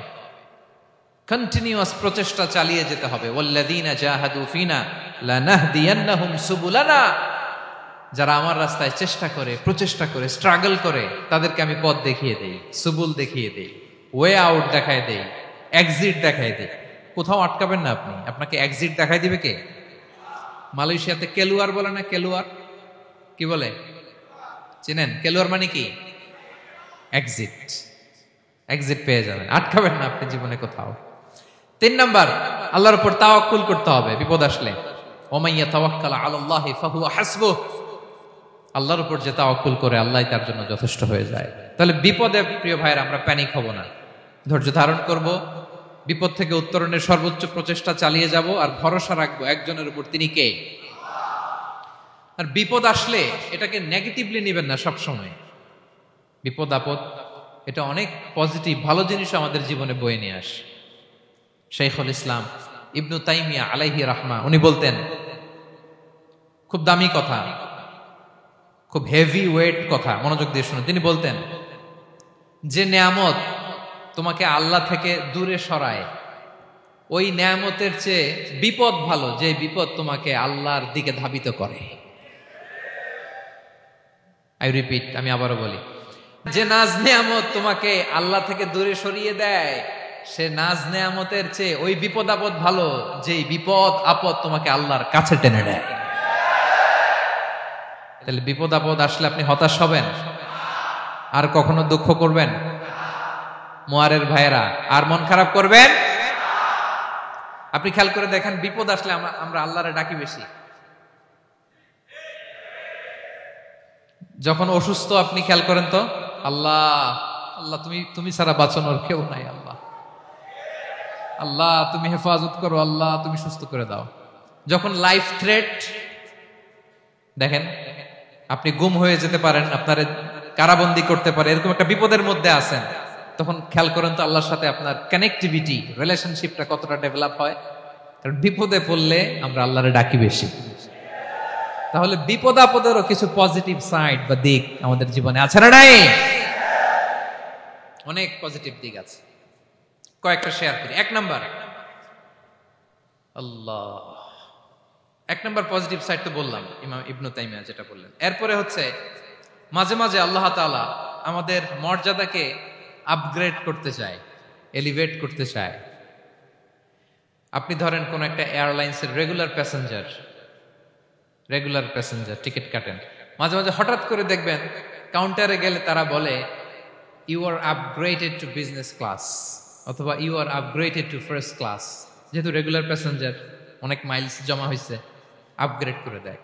কন্টিনিউয়াস প্রচেষ্টা চালিয়ে যেতে হবে। ওয়াল্লাযীনা জাহাদু ফিনা লানাহদিয়ান্নাহুম সুবুলানা, যারা আমার রাস্তায় চেষ্টা করে, প্রচেষ্টা করে, স্ট্রাগল করে, তাদেরকে আমি পথ দেখিয়ে দেই, সুবুল দেখিয়ে দেই, ওয়ে আউট দেখায় দেই, এক্সিট দেখায় দেই। কোথাও আটকাবেন না আপনি, আপনাকে এক্সিট দেখাই দিবে কে? মালয়েশিয়াতে কেলুয়ার বলে না, কেলুয়ার কি বলে চিনেন? কেলুয়ার মানে কি? এক্সিট। এক্সিট পেয়ে যাবেন, আটকাবেন না আপনি জীবনে কোথাও। 3 নাম্বার, আল্লাহর উপর তাওয়াক্কুল করতে হবে বিপদ আসলে। ওমাইয়া তাওয়াক্কাল আলাল্লাহি ফাহুয়া হাসবুহ, আল্লাহর উপর যে তাওয়াক্কুল করে আল্লাহই তার জন্য যথেষ্ট হয়ে যায়। তাহলে বিপদে প্রিয় ভাইয়ের আমরা প্যানিক হব না, ধৈর্য ধারণ করব, বিপদ থেকে উত্তরণের সর্বোচ্চ প্রচেষ্টা চালিয়ে যাব, আর ভরসা রাখবো একজনের উপর, তিনি কে? আর বিপদ আসলে এটাকে নেগেটিভলি নেবেন না সবসময়। বিপদ আপদ এটা অনেক পজিটিভ ভালো জিনিস আমাদের জীবনে বয়ে নিয়ে আসে। শাইখুল ইসলাম ইবনু তাইমিয়া আলাইহি রাহমা উনি বলতেন, খুব দামি কথা, খুব হেভি ওয়েট কথা, মনোযোগ দিয়ে শুনুন। তিনি বলতেন, যে নেয়ামত তোমাকে আল্লাহ থেকে দূরে সরায়, ওই নেয়ামতের চেয়ে বিপদ ভালো, যে বিপদ তোমাকে আল্লাহর দিকে ধাবিত করে। আই রিপিট, আমি আবারও বলি, যে নাজ নেয়ামত তোমাকে আল্লাহ থেকে দূরে সরিয়ে দেয়, সে নাজ নেয়ামতের চেয়ে ওই বিপদ আপদ ভালো, যেই বিপদ আপদ তোমাকে আল্লাহর কাছে টেনে নেয়। তাহলে বিপদ আপদ আসলে আপনি হতাশ হবেন? আর কখনো দুঃখ করবেন? মোয়ারের ভাইয়েরা, আর মন খারাপ করবেন? আপনি খেয়াল করে দেখেন, বিপদ আসলে আমরা আল্লাহরে ডাকি বেশি। যখন অসুস্থ আপনি খেয়াল করেন তো, আল্লাহ আল্লাহ তুমি ছাড়া বাঁচানোর কেউ নাই, আল্লাহ আল্লাহ তুমি হেফাজত করো, আল্লাহ তুমি সুস্থ করে দাও। যখন লাইফ থ্রেট, দেখেন আপনি গুম হয়ে যেতে পারেন, আপনার কারাবন্দী করতে পারে, এরকম একটা বিপদের মধ্যে আছেন, তখন খেয়াল করেন তো আল্লাহর সাথে আপনার কানেক্টিভিটি, রিলেশনশিপটা কতটা ডেভেলপ হয়। কারণ বিপদে পড়লে আমরা আল্লাহরে ডাকি বেশি। তাহলে বিপদ আপদেরও কিছু পজিটিভ সাইড বা দিক আমাদের জীবনে আছে না নাই? অনেক পজিটিভ দিক আছে, কয়েকটা শেয়ার করি। 1 নাম্বার, আল্লাহ 1 নাম্বার পজিটিভ সাইড তো বললাম, ইমাম ইবনু তাইমিয়া যেটা বললেন। এরপরে হচ্ছে মাঝে মাঝে আল্লাহ তাআলা আমাদের মর্যাদাকে আপগ্রেড করতে চায়, এলিভেট করতে চায়। আপনি ধরেন কোন একটা এয়ারলাইন্সের রেগুলার প্যাসেঞ্জার টিকিট কাটেন, মাঝে মাঝে হঠাৎ করে দেখবেন কাউন্টারে গেলে তারা বলে you are upgraded to business class, অথবা you are upgraded to first class. যেহেতু রেগুলার প্যাসেঞ্জার, অনেক মাইলস জমা হয়েছে, আপগ্রেড করে দেয়।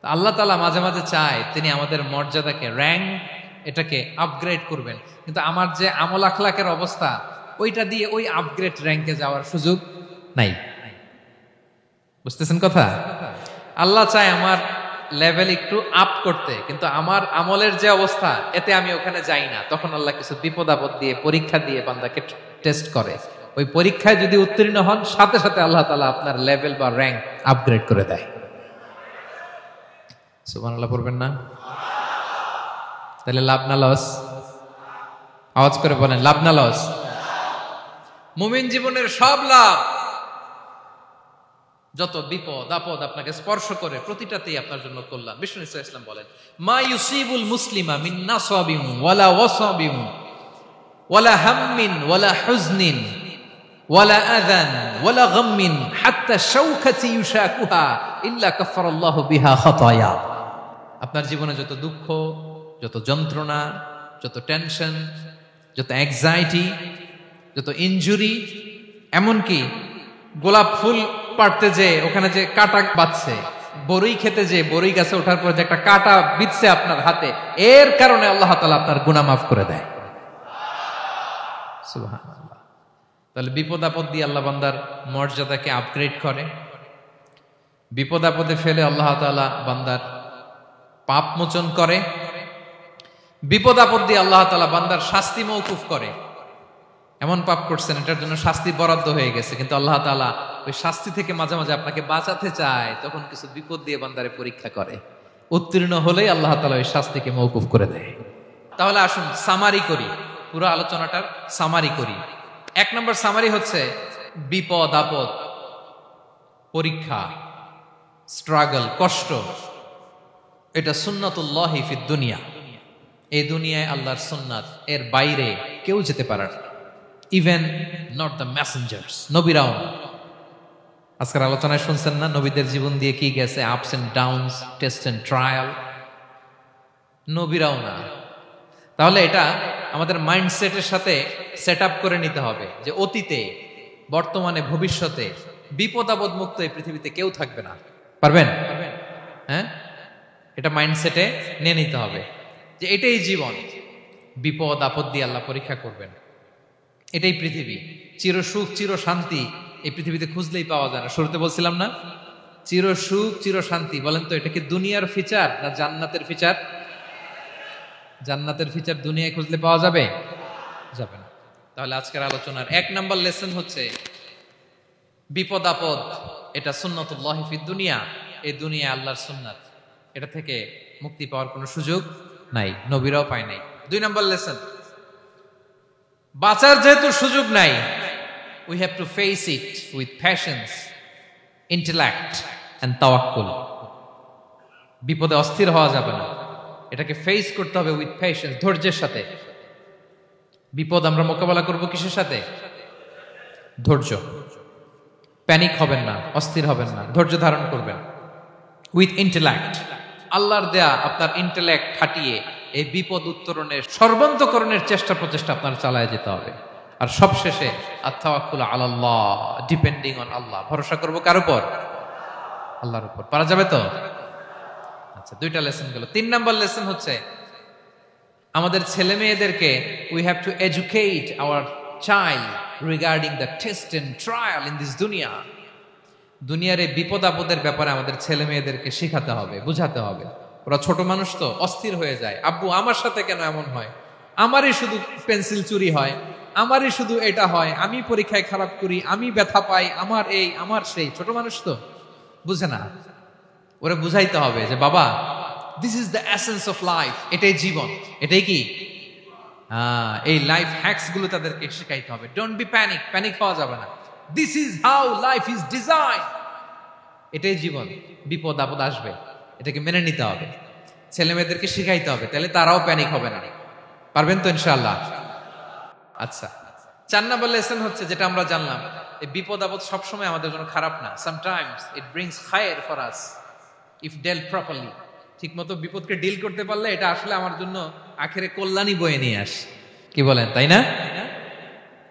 আল্লাহ তাআলা মাঝে মাঝে চায় তিনি আমাদের মর্যাদাকে, র্যাঙ্ক, এটাকে আপগ্রেড করবেন। কিন্তু আমার যে আমল আখলাকের অবস্থা, ওইটা দিয়ে ওই আপগ্রেড র্যাঙ্কে যাওয়ার সুযোগ নাই। বুঝতেছেন কথা? আল্লাহ চায় আমার লেভেল একটু আপ করতে, কিন্তু আমার আমলের যে অবস্থা, এতে আমি ওখানে যাই না। তখন আল্লাহ কিছু বিপদ আপদ দিয়ে, পরীক্ষা দিয়ে বান্দাকে টেস্ট করে। ওই পরীক্ষায় যদি উত্তীর্ণ হন, সাথে সাথে আল্লাহ তাআলা আপনার লেভেল বা র্যাঙ্ক আপগ্রেড করে দেয়। সুবহানাল্লাহ পড়বেন না? তাহলে লাভ না লস? আওয়াজ করে বলেন, লাভ না লস? মুমিন জীবনের সব লাভ। যত বিপদ আপদ আপনাকে স্পর্শ করে, প্রতিটাতেই আপনার জন্য কল্যাণ। বিষ্ণু ইসলাম বলেন, মা ইউসিবুল মুসলিমা মিন নাসাবিন ওয়ালা ওয়াসাবিন ওয়ালা হাম্মিন ওয়ালা হুজনিন ওয়ালা আযান ওয়ালা গাম্মিন হাত্তা শাওকাতি ইউশাকুহা ইল্লা কাফারাল্লাহু বিহা খাতায়া। আপনার জীবনে যত দুঃখ, যত যন্ত্রণা, যত টেনশন, যত অ্যাংজাইটি, যত ইনজুরি, এমনকি গোলাপ ফুল পাড়তে যে ওখানে যে কাটা বাঁধছে, বরই খেতে যে বরই গাছে ওঠার পর যে একটা কাঁটা বিঁধছে আপনার হাতে, এর কারণে আল্লাহ তাআলা আপনার গুনাহ মাফ করে দেয়। সুবহানাল্লাহ। তাহলে বিপদ আপদ দিয়ে আল্লাহ বান্দার মর্যাদাকে আপগ্রেড করে। বিপদ আপদে ফেলে আল্লাহ তাআলা বান্দার পাপ মোচন করে। বিপদ আপদ দিয়ে আল্লাহ তাআলা বান্দার শাস্তি মওকুফ করে। এমন পাপ করছেন এটার জন্য শাস্তি বরাদ্দ হয়ে গেছে, কিন্তু আল্লাহ তাআলা ওই শাস্তি থেকে মাঝে মাঝে আপনাকে বাঁচাতে চায়, তখন কিছু বিপদ দিয়ে বান্দারে পরীক্ষা করে। উত্তীর্ণ হলেই আল্লাহ তাআলা ওই শাস্তিকে মওকুফ করে দেয়। তাহলে আসুন সামারি করি, পুরো আলোচনাটার সামারি করি। এক নম্বর সামারি হচ্ছে বিপদ আপদ, পরীক্ষা, স্ট্রাগল, কষ্ট, এটা সুন্নাতুল্লাহি ফিদ দুনিয়া। এই দুনিয়ায় আল্লাহর সুন্নাত, এর বাইরে কেউ যেতে পারে না, ইভেন নট দ্য মেসেঞ্জার্স, নবীরাও না। আজকের আলোচনায় শুনছেন না নবীদের জীবন দিয়ে কি গেছে, ups and downs, test and trial, নবীরাও না। তাহলে এটা আমাদের মাইন্ডসেটের সাথে সেট আপ করে নিতে হবে যে অতীতে, বর্তমানে, ভবিষ্যতে বিপদ আপদ মুক্ত এই পৃথিবীতে কেউ থাকবে না। পারবেন? হ্যাঁ, এটা মাইন্ডসেটে নিয়ে নিতে হবে যে এটাই জীবন, বিপদ আপদ দিয়ে আল্লাহ পরীক্ষা করবেন। এটাই পৃথিবী, চির সুখ চির শান্তি এই পৃথিবীতে খুঁজলেই পাওয়া যায় না। শুরুতে বলছিলাম না, চির সুখ চির শান্তি। বলেন তো এটা কি দুনিয়ার ফিচার না জান্নাতের ফিচার? জান্নাতের ফিচার দুনিয়ায় খুঁজলে পাওয়া যাবে? যাবে না। তাহলে আজকের আলোচনার এক নাম্বার লেসন হচ্ছে বিপদ আপদ এটা সুন্নাতুল্লাহি ফিদ দুনিয়া। এই দুনিয়া আল্লাহর সুন্নাত, এটা থেকে মুক্তি পাওয়ার কোনো সুযোগ নাই, নবীরাও পায় নাই। দুই নাম্বার লেসন, বাঁচার যেহেতু সুযোগ নাই, we have to face it with patience, intellect and tawakkul. বিপদে অস্থির হওয়া যাবে না, এটাকে ফেস করতে হবে উইথ পেশেন্স, ধৈর্যের সাথে। বিপদ আমরা মোকাবেলা করব কিসের সাথে? ধৈর্য। প্যানিক হবেন না, অস্থির হবেন না, ধৈর্য ধারণ করবেন উইথ ইন্টেলেক্ট। আল্লাহর দেয়া আপনার ইন্টেলেক্ট খাটিয়ে এই বিপদ উত্তরণের সর্বান্তকরণের চেষ্টা প্রচেষ্টা আপনার চালায় যেতে হবে। আর সবশেষে আত-তাওয়াক্কুল আলাল্লাহ, ডিপেন্ডিং অন আল্লাহ, ভরসা করব কার উপর? আল্লাহর উপর। পারা যাবে তো? আচ্ছা, দুইটা লেসন গেল। তিন নাম্বার লেসন হচ্ছে আমাদের ছেলে মেয়েদেরকে we have to educate our child regarding the test and trial in this দুনিয়া। দুনিয়ার এই বিপদ আপদের ব্যাপারে আমাদের ছেলে মেয়েদেরকে শেখাতে হবে, বুঝাতে হবে। ওরা ছোট মানুষ তো, অস্থির হয়ে যায়। আব্বু আমার সাথে কেন এমন হয়? আমারই শুধু পেন্সিল চুরি হয়, আমারই শুধু এটা হয়, আমি পরীক্ষায় খারাপ করি, আমি ব্যথা পাই, আমার এই আমার সেই। ছোট মানুষ তো বুঝে না। ওরা বুঝাইতে হবে যে বাবা, this is the essence of life, এটাই জীবন, এটাই কি এই লাইফ হ্যাকস গুলো তাদেরকে শেখাইতে হবে। ডোন্ট বি প্যানিক, প্যানিক হওয়া যাবে না। This is how life is design, এটাই জীবন। বিপদ আপদ আসবে, এটাকে মেনে নিতে হবে, ছেলে মেয়েদেরকে শিখাইতে হবে, তাহলে তারাও প্যানিক হবে না। পারবেন তো ইনশাআল্লাহ? আচ্ছা, 4 নাম্বার লেসন হচ্ছে যেটা আমরা জানলাম, এই বিপদ আপদ সবসময় আমাদের জন্য খারাপ না। সামটাইমস ইট ব্রিংস খায়ের for us if dealt properly. ঠিক মতো বিপদকে ডিল করতে পারলে এটা আসলে আমার জন্য আখেরে কল্যাণই বয়ে নিয়ে আসে। কি বলেন, তাই না?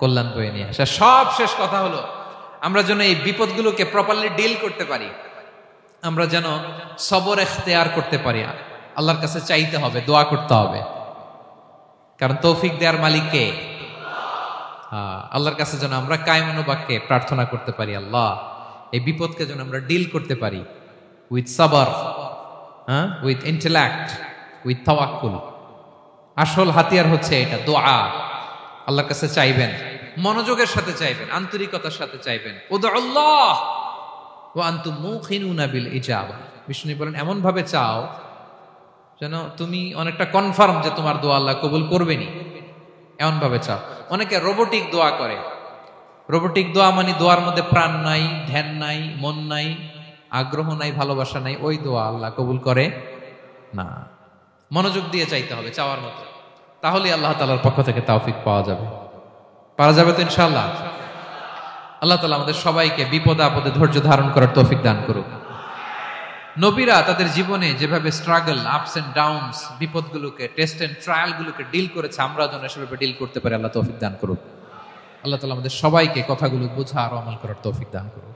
কল্যাণ বয়ে নিয়ে আসে। সব শেষ কথা হলো আমরা যেন এই বিপদগুলোকে প্রপারলি ডিল করতে পারি, আমরা যেন সবর ইখতিয়ার করতে পারি। আল্লাহর কাছে চাইতে হবে, দোয়া করতে হবে, কারণ তৌফিক দেওয়ার মালিক কে? আল্লাহর কাছে যেন আমরা কায়মনোবাক্যে প্রার্থনা করতে পারি, আল্লাহ এই বিপদকে যেন আমরা ডিল করতে পারি উইথ সাবর, উইথ ইন্টেলেক্ট, উইথ তাওয়াক্কুল। আসল হাতিয়ার হচ্ছে এটা, দোয়া। আল্লাহর কাছে চাইবেন, মনোযোগের সাথে চাইবেন, আন্তরিকতার সাথে চাইবেন। উদউল্লাহ ওয়া আনতুম মুকিনুনা বিল ইজাবা। বিষ্ণু বলেন এমন ভাবে চাও যেন তুমি অনেকটা কনফার্ম যে তোমার দোয়া আল্লাহ কবুল করবেনই, এমন ভাবে চাও। অনেকে রোবোটিক দোয়া করে। রোবোটিক দোয়া মানে দোয়ার মধ্যে প্রাণ নাই, ধ্যান নাই, মন নাই, আগ্রহ নাই, ভালোবাসা নাই। ওই দোয়া আল্লাহ কবুল করে না। মনোযোগ দিয়ে চাইতে হবে চাওয়ার মতো, তাহলে আল্লাহ তাআলার পক্ষ থেকে তৌফিক পাওয়া যাবে। পারা যাবে তো ইনশাআল্লাহ? আল্লাহ তাআলা আমাদের সবাইকে বিপদে আপদে ধৈর্য ধারণ করার তৌফিক দান করুক। নবীরা তাদের জীবনে যেভাবে স্ট্রাগল, আপস এন্ড ডাউনস, বিপদগুলোকে, টেস্ট এন্ড ট্রায়াল গুলোকে ডিল করেছে, আমরা যেন সেভাবে ডিল করতে পারি। আল্লাহ তৌফিক দান করুক। আল্লাহ তাআলা আমাদের সবাইকে কথাগুলো বোঝা আর আমল করার তৌফিক দান করুক।